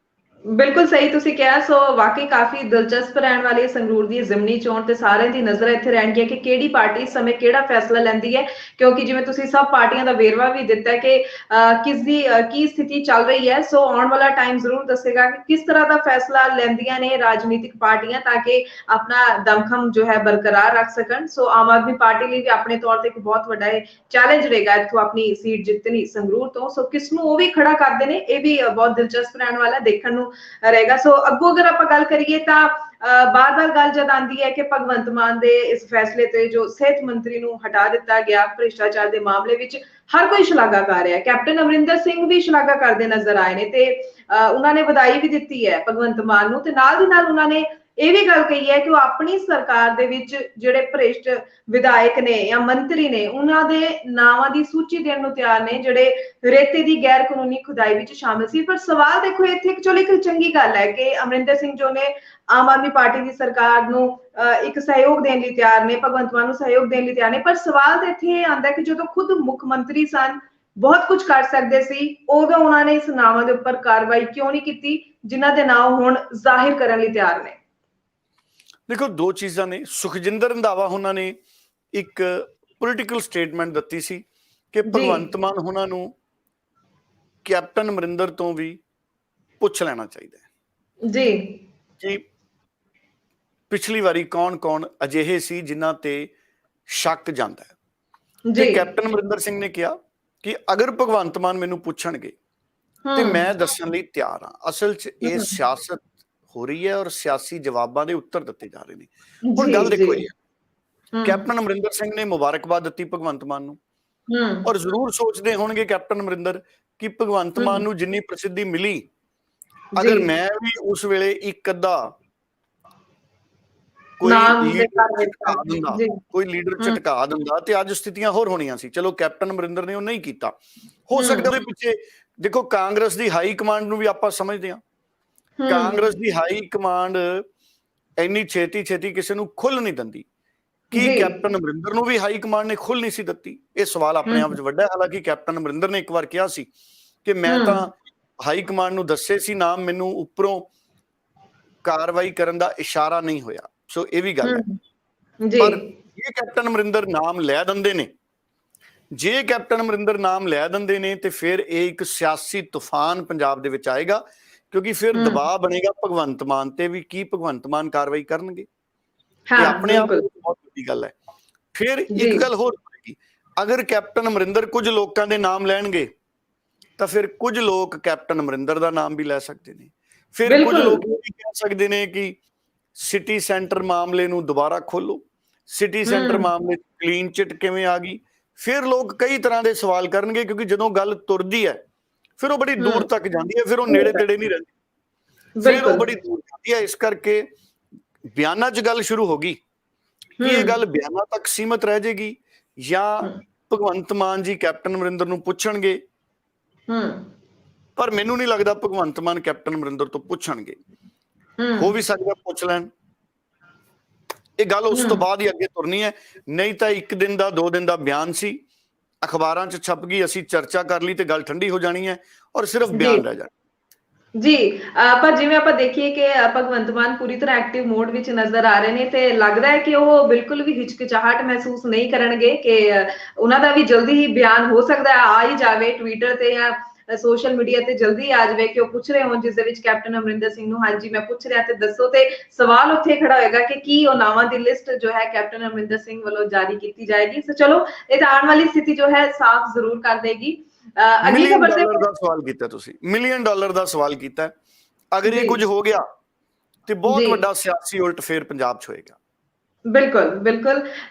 ਬਿਲਕੁਲ ਸਹੀ ਤੁਸੀਂ ਕਿਹਾ। ਸੋ ਵਾਕਈ ਕਾਫੀ ਦਿਲਚਸਪ ਰਹਿਣ ਵਾਲੀ ਹੈ ਸੰਗਰੂਰ ਦੀ ਜ਼ਿਮਨੀ ਚੋਣ ਤੇ ਸਾਰਿਆਂ ਦੀ ਨਜ਼ਰ ਇੱਥੇ ਰਹਿਣਗੀਆਂ ਕਿ ਕਿਹੜੀ ਪਾਰਟੀ ਇਸ ਸਮੇਂ ਕਿਹੜਾ ਫੈਸਲਾ ਲੈਂਦੀ ਹੈ, ਕਿਉਂਕਿ ਜਿਵੇਂ ਤੁਸੀਂ ਸਭ ਪਾਰਟੀਆਂ ਦਾ ਵੇਰਵਾ ਵੀ ਦਿੱਤਾ ਹੈ ਕਿ ਕਿਸ ਦੀ ਕੀ ਸਥਿਤੀ ਚੱਲ ਰਹੀ ਹੈ। ਸੋ ਆਉਣ ਵਾਲਾ ਟਾਈਮ ਜ਼ਰੂਰ ਦੱਸੇਗਾ ਕਿ ਕਿਸ ਤਰ੍ਹਾਂ ਦਾ ਫੈਸਲਾ ਲੈਂਦੀਆਂ ਨੇ ਰਾਜਨੀਤਿਕ ਪਾਰਟੀਆਂ ਤਾਂ ਕਿ ਆਪਣਾ ਦਮਖਮ ਜੋ ਹੈ ਬਰਕਰਾਰ ਰੱਖ ਸਕਣ। ਸੋ ਆਮ ਆਦਮੀ ਪਾਰਟੀ ਲਈ ਵੀ ਆਪਣੇ ਤੌਰ ਤੇ ਇੱਕ ਬਹੁਤ ਵੱਡਾ ਚੈਲੰਜ ਰਹੇਗਾ ਇੱਥੋਂ ਆਪਣੀ ਸੀਟ ਜਿੱਤਣੀ ਸੰਗਰੂਰ ਤੋਂ। ਸੋ ਕਿਸ ਨੂੰ ਉਹ ਵੀ ਖੜਾ ਕਰਦੇ ਨੇ, ਇਹ ਵੀ ਬਹੁਤ ਦਿਲਚਸਪ ਰਹਿਣ ਵਾਲਾ ਦੇਖਣ ਨੂੰ ਰਹੇਗਾ। ਸੋ ਅੱਗੋਂ ਅਗਰ ਆਪਾਂ ਗੱਲ ਕਰੀਏ ਤਾਂ ਬਾਰ-ਬਾਰ ਗੱਲ ਜਦ ਆਉਂਦੀ ਹੈ ਕਿ ਭਗਵੰਤ ਮਾਨ ਦੇ ਇਸ ਫੈਸਲੇ ਤੇ ਜੋ ਸਿਹਤ ਮੰਤਰੀ ਨੂੰ ਹਟਾ ਦਿੱਤਾ ਗਿਆ ਭ੍ਰਿਸ਼ਟਾਚਾਰ ਦੇ ਮਾਮਲੇ ਵਿੱਚ, ਹਰ ਕੋਈ ਸ਼ਲਾਘਾ ਕਰ ਰਿਹਾ ਹੈ। ਕੈਪਟਨ ਅਮਰਿੰਦਰ ਸਿੰਘ ਵੀ ਸ਼ਲਾਘਾ ਕਰਦੇ ਨਜ਼ਰ ਆਏ ਨੇ ਤੇ ਉਹਨਾਂ ਨੇ ਵਧਾਈ ਵੀ ਦਿੱਤੀ ਹੈ ਭਗਵੰਤ ਮਾਨ ਨੂੰ, ਤੇ ਨਾਲ ਦੀ ਨਾਲ ਉਹਨਾਂ ਨੇ ਇਹ ਵੀ ਗੱਲ ਕਹੀ ਹੈ ਕਿ ਉਹ ਆਪਣੀ ਸਰਕਾਰ ਦੇ ਵਿੱਚ ਜਿਹੜੇ ਭ੍ਰਿਸ਼ਟ ਵਿਧਾਇਕ ਨੇ ਜਾਂ ਮੰਤਰੀ ਨੇ ਉਹਨਾਂ ਦੇ ਨਾਵਾਂ ਦੀ ਸੂਚੀ ਦੇਣ ਨੂੰ ਤਿਆਰ ਨੇ ਜਿਹੜੇ ਰੇਤੇ ਦੀ ਗੈਰ ਕਾਨੂੰਨੀ ਖੁਦਾਈ ਵਿੱਚ ਸ਼ਾਮਿਲ ਸੀ। ਪਰ ਸਵਾਲ ਦੇਖੋ ਇੱਥੇ ਚਲੋ ਇੱਕ ਚੰਗੀ ਗੱਲ ਹੈ ਕਿ ਅਮਰਿੰਦਰ ਸਿੰਘ ਜੋ ਨੇ ਆਮ ਆਦਮੀ ਪਾਰਟੀ ਦੀ ਸਰਕਾਰ ਨੂੰ ਇੱਕ ਸਹਿਯੋਗ ਦੇਣ ਲਈ ਤਿਆਰ ਨੇ, ਭਗਵੰਤ ਮਾਨ ਨੂੰ ਸਹਿਯੋਗ ਦੇਣ ਲਈ ਤਿਆਰ ਨੇ। ਪਰ ਸਵਾਲ ਤਾਂ ਇੱਥੇ ਇਹ ਆਉਂਦਾ ਕਿ ਜਦੋਂ ਖੁਦ ਮੁੱਖ ਮੰਤਰੀ ਸਨ, ਬਹੁਤ ਕੁਝ ਕਰ ਸਕਦੇ ਸੀ, ਉਦੋਂ ਉਹਨਾਂ ਨੇ ਇਸ ਨਾਵਾਂ ਦੇ ਉੱਪਰ ਕਾਰਵਾਈ ਕਿਉਂ ਨਹੀਂ ਕੀਤੀ ਜਿਨ੍ਹਾਂ ਦੇ ਨਾਮ ਹੁਣ ਜ਼ਾਹਿਰ ਕਰਨ ਲਈ ਤਿਆਰ ਨੇ? ਦੇਖੋ ਦੋ ਚੀਜ਼ਾਂ ਨੇ। ਸੁਖਜਿੰਦਰ ਰੰਧਾਵਾ ਉਹਨਾਂ ਨੇ ਇੱਕ ਪੋਲੀਟੀਕਲ ਸਟੇਟਮੈਂਟ ਦਿੱਤੀ ਸੀ ਕਿ ਭਗਵੰਤ ਮਾਨ ਉਹਨਾਂ ਨੂੰ ਕੈਪਟਨ ਅਮਰਿੰਦਰ ਤੋਂ ਵੀ ਪੁੱਛ ਲੈਣਾ ਚਾਹੀਦਾ ਹੈ ਜੀ ਕਿ ਪਿਛਲੀ ਵਾਰੀ ਕੌਣ-ਕੌਣ ਅਜਿਹੇ ਸੀ ਜਿਨ੍ਹਾਂ ਤੇ ਸ਼ੱਕ ਜਾਂਦਾ ਹੈ। ਤੇ ਕੈਪਟਨ ਅਮਰਿੰਦਰ ਸਿੰਘ ਨੇ ਕਿਹਾ ਕਿ ਅਗਰ ਭਗਵੰਤ ਮਾਨ ਮੈਨੂੰ ਪੁੱਛਣਗੇ ਤੇ ਮੈਂ ਦੱਸਣ ਲਈ ਤਿਆਰ ਹਾਂ। ਅਸਲ 'ਚ ਇਹ ਸਿਆਸਤ ਹੋ ਰਹੀ ਹੈ ਔਰ ਸਿਆਸੀ ਜਵਾਬਾਂ ਦੇ ਉੱਤਰ ਦਿੱਤੇ ਜਾ ਰਹੇ ਨੇ। ਹੁਣ ਗੱਲ ਦੇਖੋ ਇਹ ਹੈ, ਕੈਪਟਨ ਅਮਰਿੰਦਰ ਸਿੰਘ ਨੇ ਮੁਬਾਰਕਬਾਦ ਦਿੱਤੀ ਭਗਵੰਤ ਮਾਨ ਨੂੰ, ਔਰ ਜ਼ਰੂਰ ਸੋਚਦੇ ਹੋਣਗੇ ਕੈਪਟਨ ਅਮਰਿੰਦਰ ਕਿ ਭਗਵੰਤ ਮਾਨ ਨੂੰ ਜਿੰਨੀ ਪ੍ਰਸਿੱਧੀ ਮਿਲੀ, ਅਗਰ ਮੈਂ ਵੀ ਉਸ ਵੇਲੇ ਇੱਕ ਅੱਧਾ ਕੋਈ ਲੀਡਰ ਝਟਕਾ ਦਿੰਦਾ ਤੇ ਅੱਜ ਸਥਿਤੀਆਂ ਹੋਰ ਹੋਣੀਆਂ ਸੀ। ਚਲੋ ਕੈਪਟਨ ਅਮਰਿੰਦਰ ਨੇ ਉਹ ਨਹੀਂ ਕੀਤਾ। ਹੋ ਸਕਦਾ ਉਹਦੇ ਪਿੱਛੇ ਦੇਖੋ ਕਾਂਗਰਸ ਦੀ ਹਾਈ ਕਮਾਂਡ ਨੂੰ ਵੀ ਆਪਾਂ ਸਮਝਦੇ ਹਾਂ। ਕਾਂਗਰਸ ਦੀ ਹਾਈ ਕਮਾਂਡ ਇੰਨੀ ਛੇਤੀ ਕਿਸੇ ਨੂੰ ਖੁੱਲ ਨਹੀਂ ਦਿੰਦੀ। ਕੀ ਕੈਪਟਨ ਅਮਰਿੰਦਰ ਨੂੰ ਵੀ ਹਾਈ ਕਮਾਂਡ ਨੇ ਖੁੱਲ ਨਹੀਂ ਸੀ ਦਿੱਤੀ? ਇਹ ਸਵਾਲ ਆਪਣੇ ਆਪ 'ਚ ਵੱਡਾ ਹੈ। ਹਾਲਾਂਕਿ ਕੈਪਟਨ ਅਮਰਿੰਦਰ ਨੇ ਇੱਕ ਵਾਰ ਕਿਹਾ ਸੀ ਕਿ ਮੈਂ ਤਾਂ ਹਾਈ ਕਮਾਂਡ ਨੂੰ ਦੱਸੇ ਸੀ ਨਾਮ, ਮੈਨੂੰ ਉੱਪਰੋਂ ਕਾਰਵਾਈ ਕਰਨ ਦਾ ਇਸ਼ਾਰਾ ਨਹੀਂ ਹੋਇਆ। ਸੋ ਇਹ ਵੀ ਗੱਲ ਹੈ। ਪਰ ਇਹ ਕੈਪਟਨ ਅਮਰਿੰਦਰ ਨਾਮ ਲੈ ਦਿੰਦੇ ਨੇ, ਜੇ ਕੈਪਟਨ ਅਮਰਿੰਦਰ ਨਾਮ ਲੈ ਦਿੰਦੇ ਨੇ ਤੇ ਫਿਰ ਇਹ ਇੱਕ ਸਿਆਸੀ ਤੂਫਾਨ ਪੰਜਾਬ ਦੇ ਵਿੱਚ ਆਏਗਾ, ਕਿਉਂਕਿ ਫਿਰ ਦਬਾਅ ਬਣੇਗਾ ਭਗਵੰਤ ਮਾਨ ਤੇ ਵੀ ਕੀ ਭਗਵੰਤ ਮਾਨ ਕਾਰਵਾਈ ਕਰਨਗੇ। ਇਹ ਆਪਣੇ ਆਪ ਵਿੱਚ ਬਹੁਤ ਵੱਡੀ ਗੱਲ ਹੈ। ਫਿਰ ਇੱਕ ਗੱਲ ਹੋਰ ਹੋਏਗੀ, ਅਗਰ ਕੈਪਟਨ ਅਮਰਿੰਦਰ ਕੁਝ ਲੋਕਾਂ ਦੇ ਨਾਮ ਲੈਣਗੇ ਤਾਂ ਫਿਰ ਕੁਝ ਲੋਕ ਕੈਪਟਨ ਅਮਰਿੰਦਰ ਦਾ ਨਾਮ ਵੀ ਲੈ ਸਕਦੇ ਨੇ। ਫਿਰ ਕੁਝ ਲੋਕ ਇਹ ਵੀ ਕਹਿ ਸਕਦੇ ਨੇ ਕਿ ਸਿਟੀ ਸੈਂਟਰ ਮਾਮਲੇ ਨੂੰ ਦੁਬਾਰਾ ਖੋਲੋ, ਸਿਟੀ ਸੈਂਟਰ ਮਾਮਲੇ ਕਲੀਨ ਚਿੱਟ ਕਿਵੇਂ ਆ ਗਈ। ਫਿਰ ਲੋਕ ਕਈ ਤਰ੍ਹਾਂ ਦੇ ਸਵਾਲ ਕਰਨਗੇ, ਕਿਉਂਕਿ ਜਦੋਂ ਗੱਲ ਤੁਰਦੀ ਹੈ ਫਿਰ ਉਹ ਬੜੀ ਦੂਰ ਤੱਕ ਜਾਂਦੀ ਹੈ, ਫਿਰ ਉਹ ਨੇੜੇ ਤੇੜੇ ਨਹੀਂ ਰਹਿੰਦੀ, ਫਿਰ ਉਹ ਬੜੀ ਦੂਰ ਜਾਂਦੀ ਹੈ। ਇਸ ਕਰਕੇ ਬਿਆਨਾਂ 'ਚ ਗੱਲ ਸ਼ੁਰੂ ਹੋ ਗਈ ਕਿ ਇਹ ਗੱਲ ਬਿਆਨਾਂ ਤੱਕ ਸੀਮਤ ਰਹਿ ਜਾਏਗੀ ਜਾਂ ਭਗਵੰਤ ਮਾਨ ਜੀ ਕੈਪਟਨ ਅਮਰਿੰਦਰ ਨੂੰ ਪੁੱਛਣਗੇ। ਪਰ ਮੈਨੂੰ ਨਹੀਂ ਲੱਗਦਾ ਭਗਵੰਤ ਮਾਨ ਕੈਪਟਨ ਅਮਰਿੰਦਰ ਤੋਂ ਪੁੱਛਣਗੇ। ਹੋ ਵੀ ਸਕਦਾ ਪੁੱਛ ਲੈਣ, ਇਹ ਗੱਲ ਉਸ ਤੋਂ ਬਾਅਦ ਹੀ ਅੱਗੇ ਤੁਰਨੀ ਹੈ। ਨਹੀਂ ਤਾਂ ਇੱਕ ਦਿਨ ਦਾ 2 ਦਿਨ ਦਾ ਬਿਆਨ ਸੀ, ਅਖਬਾਰਾਂ 'ਚ ਛਪ ਗਈ, ਅਸੀਂ ਚਰਚਾ ਕਰ ਲਈ ਤੇ ਗੱਲ ਠੰਡੀ ਹੋ ਜਾਣੀ ਹੈ ਔਰ ਸਿਰਫ ਬਿਆਨ ਰਹਿ ਜਾਣਾ। ਜੀ ਪਰ ਜਿਵੇਂ ਆਪਾਂ ਦੇਖੀਏ ਕਿ ਭਗਵੰਤ ਮਾਨ ਪੂਰੀ ਤਰ੍ਹਾਂ ਐਕਟਿਵ ਮੋਡ ਵਿੱਚ ਨਜ਼ਰ ਆ ਰਹੇ ਨੇ ਤੇ ਲੱਗਦਾ ਹੈ ਕਿ ਉਹ ਬਿਲਕੁਲ ਵੀ ਹਿਚਕਿਚਾਹਟ ਮਹਿਸੂਸ ਨਹੀਂ ਕਰਨਗੇ ਕਿ ਉਹਨਾਂ ਦਾ ਵੀ ਜਲਦੀ ਹੀ ਬਿਆਨ ਹੋ ਸਕਦਾ ਹੈ ਆ ਹੀ ਜਾਵੇ ਟਵਿੱਟਰ ਤੇ ਜਾਂ ਸੋਸ਼ਲ ਮੀਡੀਆ ਤੇ ਜਲਦੀ ਆ ਜਾਵੇ ਕਿ ਉਹ ਪੁੱਛ ਰਹੇ ਹੋਣ, ਜਿਸ ਦੇ ਵਿੱਚ ਕੈਪਟਨ ਅਮਰਿੰਦਰ ਸਿੰਘ ਨੂੰ ਹਾਂਜੀ ਮੈਂ ਪੁੱਛ ਰਿਹਾ ਤੇ ਦੱਸੋ। ਤੇ ਸਵਾਲ ਉੱਥੇ ਖੜਾ ਹੋਏਗਾ ਕਿ ਕੀ ਉਹ ਨਾਵਾਂ ਦੀ ਲਿਸਟ ਜੋ ਹੈ ਕੈਪਟਨ ਅਮਰਿੰਦਰ ਸਿੰਘ ਵੱਲੋਂ ਜਾਰੀ ਕੀਤੀ ਜਾਏਗੀ। ਸੋ ਚਲੋ ਇਹ ਤਾਂ ਆਉਣ ਵਾਲੀ ਸਥਿਤੀ ਜੋ ਹੈ ਸਾਫ਼ ਜ਼ਰੂਰ ਕਰ ਦੇਗੀ। ਅਗਲੀ ਖਬਰ ਤੇ ਦਾ ਸਵਾਲ ਕੀਤਾ ਤੁਸੀਂ, $1 ਮਿਲੀਅਨ ਦਾ ਸਵਾਲ ਕੀਤਾ। ਅਗਰ ਇਹ ਕੁਝ ਹੋ ਗਿਆ ਤੇ ਬਹੁਤ ਵੱਡਾ ਸਿਆਸੀ ਉਲਟ ਫੇਰ ਪੰਜਾਬ 'ਚ ਹੋਏਗਾ। ਬਿਲਕੁਲ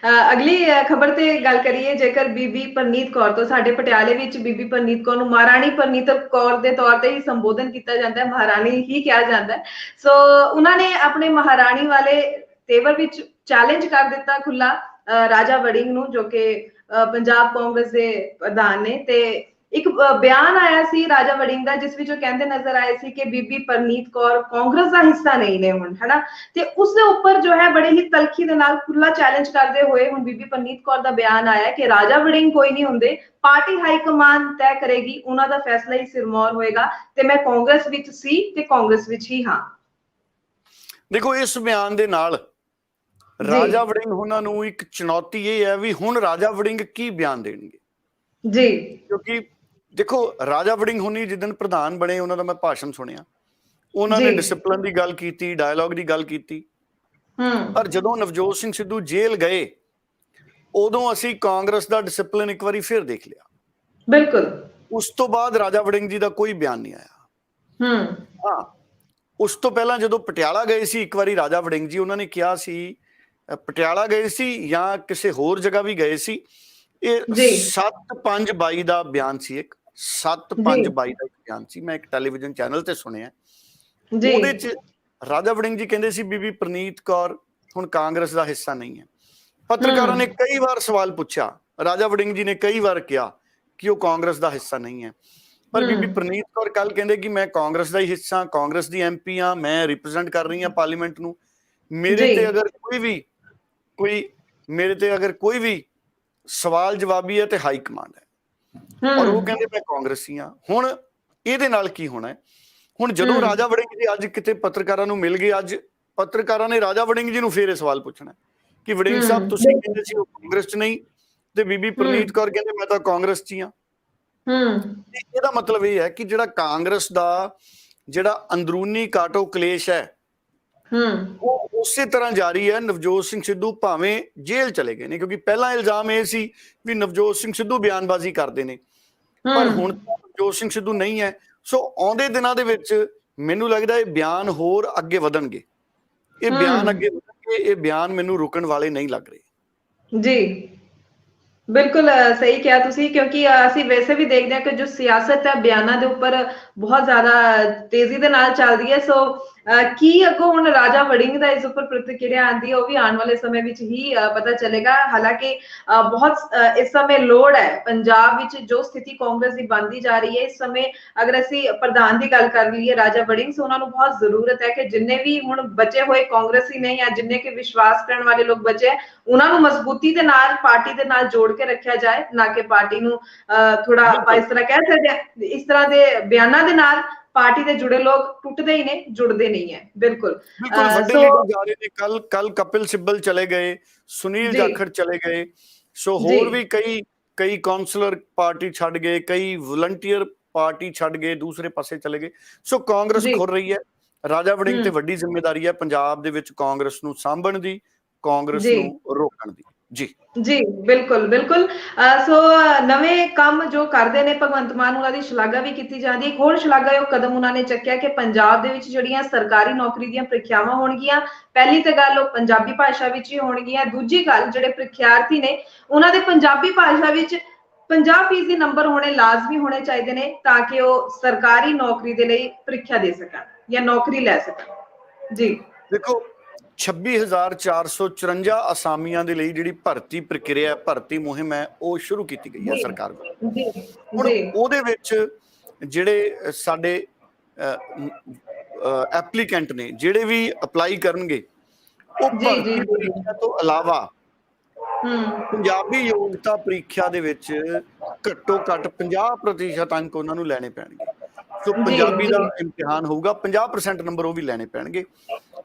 ਅਗਲੀ ਖਬਰ ਤੇ ਗੱਲ ਕਰੀਏ ਜੇਕਰ ਬੀਬੀ ਪਰਨੀਤ ਕੌਰ ਤੋਂ। ਸਾਡੇ ਪਟਿਆਲੇ ਵਿੱਚ ਬੀਬੀ ਪਰਨੀਤ ਕੌਰ ਨੂੰ ਮਹਾਰਾਣੀ ਪਰਨੀਤ ਕੌਰ ਦੇ ਤੌਰ ਤੇ ਹੀ ਸੰਬੋਧਨ ਕੀਤਾ ਜਾਂਦਾ ਹੈ, ਮਹਾਰਾਣੀ ਹੀ ਕਿਹਾ ਜਾਂਦਾ ਹੈ। ਸੋ ਉਹਨਾਂ ਨੇ ਆਪਣੇ ਮਹਾਰਾਣੀ ਵਾਲੇ ਤੇਵਰ ਵਿੱਚ ਚੈਲੰਜ ਕਰ ਦਿੱਤਾ ਖੁੱਲਾ ਰਾਜਾ ਵੜਿੰਗ ਨੂੰ, ਜੋ ਕਿ ਪੰਜਾਬ ਕਾਂਗਰਸ ਦੇ ਪ੍ਰਧਾਨ ਨੇ। ਤੇ ਇੱਕ ਬਿਆਨ ਆਇਆ ਸੀ ਰਾਜਾ ਵੜਿੰਗ ਦਾ, ਜਿਸ ਵਿੱਚ ਉਹ ਕਹਿੰਦੇ ਨਜ਼ਰ ਆਏ ਸੀ ਕਿ ਬੀਬੀ ਪਰਨੀਤ ਕੌਰ ਕਾਂਗਰਸ ਦਾ ਹਿੱਸਾ ਨਹੀਂ ਨੇ ਹੁਣ, ਹੈਨਾ। ਤੇ ਉਸ ਦੇ ਉੱਪਰ ਜੋ ਹੈ ਬੜੇ ਹੀ ਤਲਖੀ ਦੇ ਨਾਲ ਖੁੱਲਾ ਚੈਲੰਜ ਕਰਦੇ ਹੋਏ ਹੁਣ ਬੀਬੀ ਪਰਨੀਤ ਕੌਰ ਦਾ ਬਿਆਨ ਆਇਆ ਕਿ ਰਾਜਾ ਵੜਿੰਗ ਕੋਈ ਨਹੀਂ ਹੁੰਦੇ, ਪਾਰਟੀ ਹਾਈ ਕਮਾਨ ਤੈਅ ਕਰੇਗੀ, ਉਹਨਾਂ ਦਾ ਫੈਸਲਾ ਹੀ ਸਿਰਮੌਰ ਹੋਏਗਾ, ਤੇ ਮੈਂ ਕਾਂਗਰਸ ਵਿੱਚ ਸੀ ਤੇ ਕਾਂਗਰਸ ਵਿੱਚ ਹੀ ਹਾਂ। ਦੇਖੋ, ਇਸ ਬਿਆਨ ਦੇ ਨਾਲ ਰਾਜਾ ਵੜਿੰਗ ਉਹਨਾਂ ਨੂੰ ਇੱਕ ਚੁਣੌਤੀ ਇਹ ਹੈ ਵੀ ਹੁਣ ਰਾਜਾ ਵੜਿੰਗ ਕੀ ਬਿਆਨ ਦੇਣਗੇ ਜੀ। ਕਿਉਂਕਿ ਦੇਖੋ, ਰਾਜਾ ਵੜਿੰਗ ਹੁਣੀ ਜਿੱਦਣ ਪ੍ਰਧਾਨ ਬਣੇ ਉਹਨਾਂ ਦਾ ਮੈਂ ਭਾਸ਼ਣ ਸੁਣਿਆ, ਉਹਨਾਂ ਨੇ ਡਿਸਪਲਿਨ ਦੀ ਗੱਲ ਕੀਤੀ, ਡਾਇਲੌਗ ਦੀ ਗੱਲ ਕੀਤੀ, ਪਰ ਜਦੋਂ ਨਵਜੋਤ ਸਿੰਘ ਸਿੱਧੂ ਜੇਲ੍ਹ ਗਏ ਉਦੋਂ ਅਸੀਂ ਕਾਂਗਰਸ ਦਾ ਡਿਸਪਲਿਨ ਇੱਕ ਵਾਰੀ ਫਿਰ ਦੇਖ ਲਿਆ। ਬਿਲਕੁਲ। ਉਸ ਤੋਂ ਬਾਅਦ ਰਾਜਾ ਵੜਿੰਗ ਜੀ ਦਾ ਕੋਈ ਬਿਆਨ ਨਹੀਂ ਆਇਆ। ਹਾਂ, ਉਸ ਤੋਂ ਪਹਿਲਾਂ ਜਦੋਂ ਪਟਿਆਲਾ ਗਏ ਸੀ ਇੱਕ ਵਾਰੀ ਰਾਜਾ ਵੜਿੰਗ ਜੀ, ਉਹਨਾਂ ਨੇ ਕਿਹਾ ਸੀ, ਪਟਿਆਲਾ ਗਏ ਸੀ ਜਾਂ ਕਿਸੇ ਹੋਰ ਜਗ੍ਹਾ ਵੀ ਗਏ ਸੀ, ਇਹ 7/5/22 ਦਾ ਬਿਆਨ ਸੀ, ਇੱਕ 7/5/22 ਦਾ ਇੱਕ ਬਿਆਨ ਸੀ, ਮੈਂ ਇੱਕ ਟੈਲੀਵਿਜ਼ਨ ਚੈਨਲ ਤੇ ਸੁਣਿਆ। ਉਹਦੇ ਚ ਰਾਜਾ ਵੜਿੰਗ ਜੀ ਕਹਿੰਦੇ ਸੀ ਬੀਬੀ ਪਰਨੀਤ ਕੌਰ ਹੁਣ ਕਾਂਗਰਸ ਦਾ ਹਿੱਸਾ ਨਹੀਂ ਹੈ। ਪੱਤਰਕਾਰਾਂ ਨੇ ਕਈ ਵਾਰ ਸਵਾਲ ਪੁੱਛਿਆ, ਰਾਜਾ ਵੜਿੰਗ ਜੀ ਨੇ ਕਈ ਵਾਰ ਕਿਹਾ ਕਿ ਉਹ ਕਾਂਗਰਸ ਦਾ ਹਿੱਸਾ ਨਹੀਂ ਹੈ, ਪਰ ਬੀਬੀ ਪਰਨੀਤ ਕੌਰ ਕੱਲ ਕਹਿੰਦੇ ਕਿ ਮੈਂ ਕਾਂਗਰਸ ਦਾ ਹੀ ਹਿੱਸਾ, ਕਾਂਗਰਸ ਦੀ MP ਹਾਂ, ਮੈਂ ਰਿਪਰੈਜ਼ੈਂਟ ਕਰ ਰਹੀ ਹਾਂ ਪਾਰਲੀਮੈਂਟ ਨੂੰ, ਮੇਰੇ ਤੇ ਅਗਰ ਕੋਈ ਵੀ ਸਵਾਲ ਜਵਾਬੀ ਹੈ ਤੇ ਹਾਈ ਕਮਾਂਡ ਹੈ, ਔਰ ਉਹ ਕਹਿੰਦੇ ਮੈਂ ਕਾਂਗਰਸੀ ਹਾਂ। ਹੁਣ ਇਹਦੇ ਨਾਲ ਕੀ ਹੋਣਾ ਹੈ? ਹੁਣ ਜਦੋਂ ਰਾਜਾ ਵੜਿੰਗ ਜੀ ਅੱਜ ਕਿਤੇ ਪੱਤਰਕਾਰਾਂ ਨੂੰ ਮਿਲ ਗਏ, ਅੱਜ ਪੱਤਰਕਾਰਾਂ ਨੇ ਰਾਜਾ ਵੜਿੰਗ ਜੀ ਨੂੰ ਫੇਰ ਇਹ ਸਵਾਲ ਪੁੱਛਣਾ ਕਿ ਵੜਿੰਗ ਸਾਹਿਬ ਤੁਸੀਂ ਕਹਿੰਦੇ ਸੀ ਉਹ ਕਾਂਗਰਸ ਚ ਨਹੀਂ, ਤੇ ਬੀਬੀ ਪਰਨੀਤ ਕੌਰ ਕਹਿੰਦੇ ਮੈਂ ਤਾਂ ਕਾਂਗਰਸ ਚ ਹੀ ਹਾਂ। ਇਹਦਾ ਮਤਲਬ ਇਹ ਹੈ ਕਿ ਜਿਹੜਾ ਕਾਂਗਰਸ ਦਾ ਜਿਹੜਾ ਅੰਦਰੂਨੀ ਕਾਟੋ ਕਲੇਸ਼ ਹੈ ਉਹ ਉਸੇ ਤਰ੍ਹਾਂ ਜਾਰੀ ਹੈ। ਨਵਜੋਤ ਸਿੰਘ ਸਿੱਧੂ ਭਾਵੇਂ ਜੇਲ੍ਹ ਚਲੇ ਗਏ ਨੇ, ਕਿਉਂਕਿ ਪਹਿਲਾਂ ਇਲਜ਼ਾਮ ਇਹ ਸੀ ਵੀ ਨਵਜੋਤ ਸਿੰਘ ਸਿੱਧੂ ਬਿਆਨਬਾਜ਼ੀ ਕਰਦੇ ਨੇ, ਪਰ ਹੁਣ ਨਵਜੋਤ ਸਿੰਘ ਸਿੱਧੂ ਨਹੀਂ ਹੈ। ਸੋ ਆਉਂਦੇ ਦਿਨਾਂ ਦੇ ਵਿੱਚ ਮੈਨੂੰ ਲੱਗਦਾ ਇਹ ਬਿਆਨ ਹੋਰ ਅੱਗੇ ਵਧਣਗੇ, ਇਹ ਬਿਆਨ ਅੱਗੇ ਵਧਣਗੇ, ਇਹ ਬਿਆਨ ਮੈਨੂੰ ਰੁਕਣ ਵਾਲੇ ਨਹੀਂ ਲੱਗ ਰਹੇ। ਜੀ ਬਿਲਕੁਲ ਸਹੀ ਕਿਹਾ ਤੁਸੀਂ, ਕਿਉਂਕਿ ਅਸੀਂ ਵੈਸੇ ਵੀ ਦੇਖਦੇ ਹਾਂ ਕਿ ਜੋ ਸਿਆਸਤ ਹੈ ਬਿਆਨਾਂ ਦੇ ਉੱਪਰ ਬਹੁਤ ਜ਼ਿਆਦਾ ਤੇਜ਼ੀ ਦੇ ਨਾਲ ਚੱਲਦੀ ਹੈ। ਸੋ ਕੀ ਅੱਗੋਂ ਹੁਣ ਰਾਜਾ ਵੜਿੰਗ ਦਾ ਇਸ ਉੱਪਰ ਪ੍ਰਤੀਕਿਰਿਆ ਆਉਂਦੀ ਹੈ ਉਹ ਵੀ ਆਉਣ ਵਾਲੇ ਸਮੇਂ ਵਿੱਚ ਹੀ ਪਤਾ ਚੱਲੇਗਾ। ਹਾਲਾਂਕਿ ਬਹੁਤ ਇਸ ਸਮੇਂ ਲੋੜ ਹੈ ਪੰਜਾਬ ਵਿੱਚ, ਜੋ ਸਥਿਤੀ ਕਾਂਗਰਸ ਦੀ ਬਣਦੀ ਜਾ ਰਹੀ ਹੈ ਇਸ ਸਮੇਂ, ਅਗਰ ਅਸੀਂ ਪ੍ਰਧਾਨ ਦੀ ਗੱਲ ਕਰ ਲਈਏ ਰਾਜਾ ਵੜਿੰਗ, ਸੋ ਉਹਨਾਂ ਨੂੰ ਬਹੁਤ ਜ਼ਰੂਰਤ ਹੈ ਕਿ ਜਿੰਨੇ ਵੀ ਹੁਣ ਬਚੇ ਹੋਏ ਕਾਂਗਰਸੀ ਨੇ ਜਾਂ ਜਿੰਨੇ ਕਿ ਵਿਸ਼ਵਾਸ ਕਰਨ ਵਾਲੇ ਲੋਕ ਬਚੇ, ਉਹਨਾਂ ਨੂੰ ਮਜ਼ਬੂਤੀ ਦੇ ਨਾਲ ਪਾਰਟੀ ਦੇ ਨਾਲ ਜੋੜ ਕੇ ਰੱਖਿਆ ਜਾਏ, ਨਾ ਕਿ ਪਾਰਟੀ ਨੂੰ ਥੋੜਾ ਆਪਾਂ ਇਸ ਤਰ੍ਹਾਂ ਕਹਿ ਸਕਦੇ ਹਾਂ, ਇਸ ਤਰ੍ਹਾਂ ਦੇ ਬਿਆਨਾਂ ਦੇ ਨਾਲ ਪਾਰਟੀ ਦੇ ਜੁੜੇ ਲੋਕ ਟੁੱਟਦੇ ਹੀ ਨੇ, ਜੁੜਦੇ ਨਹੀਂ ਹੈ। ਬਿਲਕੁਲ ਵੱਡੇ ਲੀਡਰ ਜਾ ਰਹੇ ਨੇ, ਕੱਲ ਕਪਿਲ ਸਿੱਬਲ ਚਲੇ ਗਏ, ਸੁਨੀਲ ਜਾਖੜ ਚਲੇ ਗਏ, ਸੋ ਹੋਰ ਵੀ ਕਈ ਕਾਉਂਸਲਰ ਪਾਰਟੀ ਛੱਡ ਗਏ, ਕਈ ਵਲੰਟੀਅਰ ਪਾਰਟੀ ਛੱਡ ਗਏ, ਦੂਸਰੇ ਪਾਸੇ ਚਲੇ ਗਏ। ਸੋ ਕਾਂਗਰਸ ਖੁਰ ਰਹੀ ਹੈ। ਰਾਜਾ ਵੜਿੰਗ ਤੇ ਵੱਡੀ ਜ਼ਿੰਮੇਵਾਰੀ ਹੈ ਪੰਜਾਬ ਦੇ ਵਿੱਚ ਕਾਂਗਰਸ ਨੂੰ ਸਾਂਭਣ ਦੀ, ਕਾਂਗਰਸ ਨੂੰ ਰੋਕਣ ਦੀ। ਜੀ ਬਿਲਕੁਲ ਬਿਲਕੁਲ। ਸੋ ਨਵੇਂ ਕੰਮ ਜੋ ਕਰਦੇ ਨੇ ਭਗਵੰਤ ਮਾਨ, ਉਹਨਾਂ ਦੀ ਸ਼ਲਾਘਾ ਵੀ ਕੀਤੀ ਜਾਂਦੀ ਹੈ। ਇੱਕ ਹੋਰ ਸ਼ਲਾਘਾਯੋਗ ਕਦਮ ਉਹਨਾਂ ਨੇ ਚੱਕਿਆ ਕਿ ਪੰਜਾਬ ਦੇ ਵਿੱਚ ਜਿਹੜੀਆਂ ਸਰਕਾਰੀ ਨੌਕਰੀ ਦੀਆਂ ਪ੍ਰੀਖਿਆਵਾਂ ਹੋਣਗੀਆਂ, ਪਹਿਲੀ ਤਾਂ ਗੱਲ ਉਹ ਪੰਜਾਬੀ ਭਾਸ਼ਾ ਵਿੱਚ ਹੀ ਹੋਣਗੀਆਂ, ਦੂਜੀ ਗੱਲ ਜਿਹੜੇ ਪ੍ਰੀਖਿਆਰਥੀ ਨੇ ਉਹਨਾਂ ਦੇ ਪੰਜਾਬੀ ਭਾਸ਼ਾ ਵਿੱਚ 50% ਨੰਬਰ ਹੋਣੇ ਲਾਜ਼ਮੀ ਹੋਣੇ ਚਾਹੀਦੇ ਨੇ, ਤਾਂ ਕਿ ਉਹ ਸਰਕਾਰੀ ਨੌਕਰੀ ਦੇ ਲਈ ਪ੍ਰੀਖਿਆ ਦੇ ਸਕਣ ਜਾਂ ਨੌਕਰੀ ਲੈ ਸਕਣ। ਜੀ ਦੇਖੋ, 26,454 ਅਸਾਮੀਆਂ ਦੇ ਲਈ ਜਿਹੜੀ ਭਰਤੀ ਪ੍ਰਕਿਰਿਆ, ਭਰਤੀ ਮੁਹਿੰਮ ਹੈ ਉਹ ਸ਼ੁਰੂ ਕੀਤੀ ਗਈ ਹੈ ਸਰਕਾਰ ਵੱਲੋਂ। ਹੁਣ ਉਹਦੇ ਵਿੱਚ ਜਿਹੜੇ ਸਾਡੇ ਐਪਲੀਕੈਂਟ ਨੇ, ਜਿਹੜੇ ਵੀ ਅਪਲਾਈ ਕਰਨਗੇ, ਉਹ ਭਰਤੀ ਪ੍ਰੀਖਿਆ ਤੋਂ ਇਲਾਵਾ ਪੰਜਾਬੀ ਯੋਗਤਾ ਪ੍ਰੀਖਿਆ ਦੇ ਵਿੱਚ ਘੱਟੋ ਘੱਟ 50% ਅੰਕ ਉਹਨਾਂ ਨੂੰ ਲੈਣੇ ਪੈਣਗੇ। ਸੋ ਪੰਜਾਬੀ ਦਾ ਇਮਤਿਹਾਨ ਹੋਊਗਾ, 50% ਨੰਬਰ ਉਹ ਵੀ ਲੈਣੇ ਪੈਣਗੇ।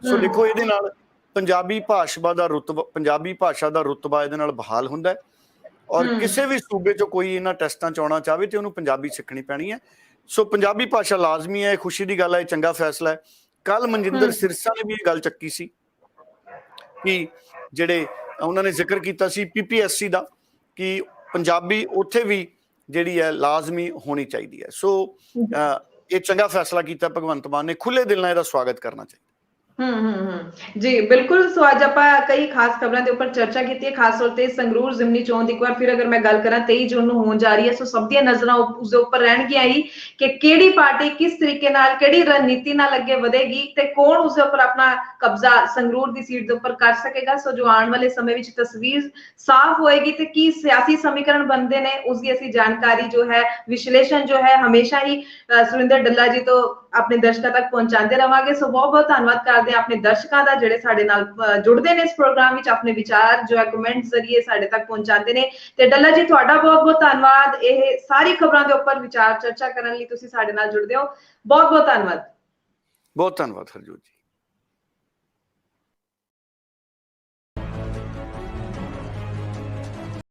ਸੋ ਦੇਖੋ, ਇਹਦੇ ਨਾਲ ਪੰਜਾਬੀ ਭਾਸ਼ਾ ਦਾ ਰੁਤਬਾ ਇਹਦੇ ਨਾਲ ਬਹਾਲ ਹੁੰਦਾ ਹੈ, ਔਰ ਕਿਸੇ ਵੀ ਸੂਬੇ ਚੋਂ ਕੋਈ ਇਹਨਾਂ ਟੈਸਟਾਂ ਚ ਆਉਣਾ ਚਾਹਵੇ ਤੇ ਉਹਨੂੰ ਪੰਜਾਬੀ ਸਿੱਖਣੀ ਪੈਣੀ ਹੈ। ਸੋ ਪੰਜਾਬੀ ਭਾਸ਼ਾ ਲਾਜ਼ਮੀ ਹੈ। ਖੁਸ਼ੀ ਦੀ ਗੱਲ ਹੈ, ਚੰਗਾ ਫੈਸਲਾ ਹੈ। ਕੱਲ ਮਨਜਿੰਦਰ ਸਿਰਸਾ ਨੇ ਵੀ ਇਹ ਗੱਲ ਚੱਕੀ ਸੀ ਕਿ ਜਿਹੜੇ ਉਹਨਾਂ ਨੇ ਜ਼ਿਕਰ ਕੀਤਾ ਸੀ PPSC ਦਾ, ਕਿ ਪੰਜਾਬੀ ਉੱਥੇ ਵੀ ਜਿਹੜੀ ਹੈ ਲਾਜ਼ਮੀ ਹੋਣੀ ਚਾਹੀਦੀ ਹੈ। ਸੋ ਇਹ ਚੰਗਾ ਫੈਸਲਾ ਕੀਤਾ ਭਗਵੰਤ ਮਾਨ ਨੇ, ਖੁੱਲੇ ਦਿਲ ਨਾਲ ਇਹਦਾ ਸਵਾਗਤ ਕਰਨਾ ਚਾਹੀਦਾ। ਜੀ ਬਿਲਕੁਲ। ਸੋ ਅੱਜ ਆਪਾਂ ਕਈ ਖਾਸ ਖਬਰਾਂ ਦੇ ਉੱਪਰ ਚਰਚਾ ਕੀਤੀ ਹੈ, ਖਾਸ ਤੌਰ ਤੇ ਸੰਗਰੂਰ ਜ਼ਿਮਨੀ ਚੋਣ ਦੀ। ਇੱਕ ਵਾਰ ਫਿਰ ਅਗਰ ਮੈਂ ਗੱਲ ਕਰਾਂ 23 ਜੂਨ ਨੂੰ ਹੋਣ ਜਾ ਰਹੀ ਹੈ, ਸੋ ਸਭ ਦੀਆਂ ਨਜ਼ਰਾਂ ਉਸਦੇ ਉੱਪਰ ਰਹਿਣਗੀਆਂ ਹੀ ਕਿ ਕਿਹੜੀ ਪਾਰਟੀ ਕਿਸ ਤਰੀਕੇ ਨਾਲ, ਕਿਹੜੀ ਰਣਨੀਤੀ ਨਾਲ ਅੱਗੇ ਵਧੇਗੀ ਤੇ ਕੌਣ ਉਸਦੇ ਉੱਪਰ ਆਪਣਾ ਕਬਜ਼ਾ ਸੰਗਰੂਰ ਦੀ ਸੀਟ ਦੇ ਉੱਪਰ ਕਰ ਸਕੇਗਾ। ਸੋ ਜੋ ਆਉਣ ਵਾਲੇ ਸਮੇਂ ਵਿੱਚ ਤਸਵੀਰ ਸਾਫ਼ ਹੋਏਗੀ ਤੇ ਕੀ ਸਿਆਸੀ ਸਮੀਕਰਨ ਬਣਦੇ ਨੇ, ਉਸਦੀ ਅਸੀਂ ਜਾਣਕਾਰੀ ਜੋ ਹੈ, ਵਿਸ਼ਲੇਸ਼ਣ ਜੋ ਹੈ, ਹਮੇਸ਼ਾ ਹੀ ਸੁਰਿੰਦਰ ਡੱਲਾ ਜੀ ਤੋਂ ਆਪਣੇ ਦਰਸ਼ਕਾਂ ਤੱਕ ਪਹੁੰਚਾਉਂਦੇ ਰਵਾਂਗੇ। ਸੋ ਬਹੁਤ ਬਹੁਤ ਧੰਨਵਾਦ ਕਰਦੇ ਹਾਂ ਆਪਣੇ ਦਰਸ਼ਕਾਂ ਦਾ, ਜਿਹੜੇ ਸਾਡੇ ਨਾਲ ਜੁੜਦੇ ਨੇ ਇਸ ਪ੍ਰੋਗਰਾਮ ਵਿੱਚ, ਆਪਣੇ ਵਿਚਾਰ ਜੋ ਹੈ ਕਮੈਂਟ ਜ਼ਰੀਏ ਸਾਡੇ ਤੱਕ ਪਹੁੰਚਾਉਂਦੇ ਨੇ। ਤੇ ਡੱਲਾ ਜੀ ਤੁਹਾਡਾ ਬਹੁਤ ਬਹੁਤ ਧੰਨਵਾਦ, ਇਹ ਸਾਰੀ ਖਬਰਾਂ ਦੇ ਉੱਪਰ ਵਿਚਾਰ ਚਰਚਾ ਕਰਨ ਲਈ ਤੁਸੀਂ ਸਾਡੇ ਨਾਲ ਜੁੜਦੇ ਹੋ। ਬਹੁਤ ਬਹੁਤ ਧੰਨਵਾਦ। ਬਹੁਤ ਧੰਨਵਾਦ ਹਰਜੋਤ ਜੀ।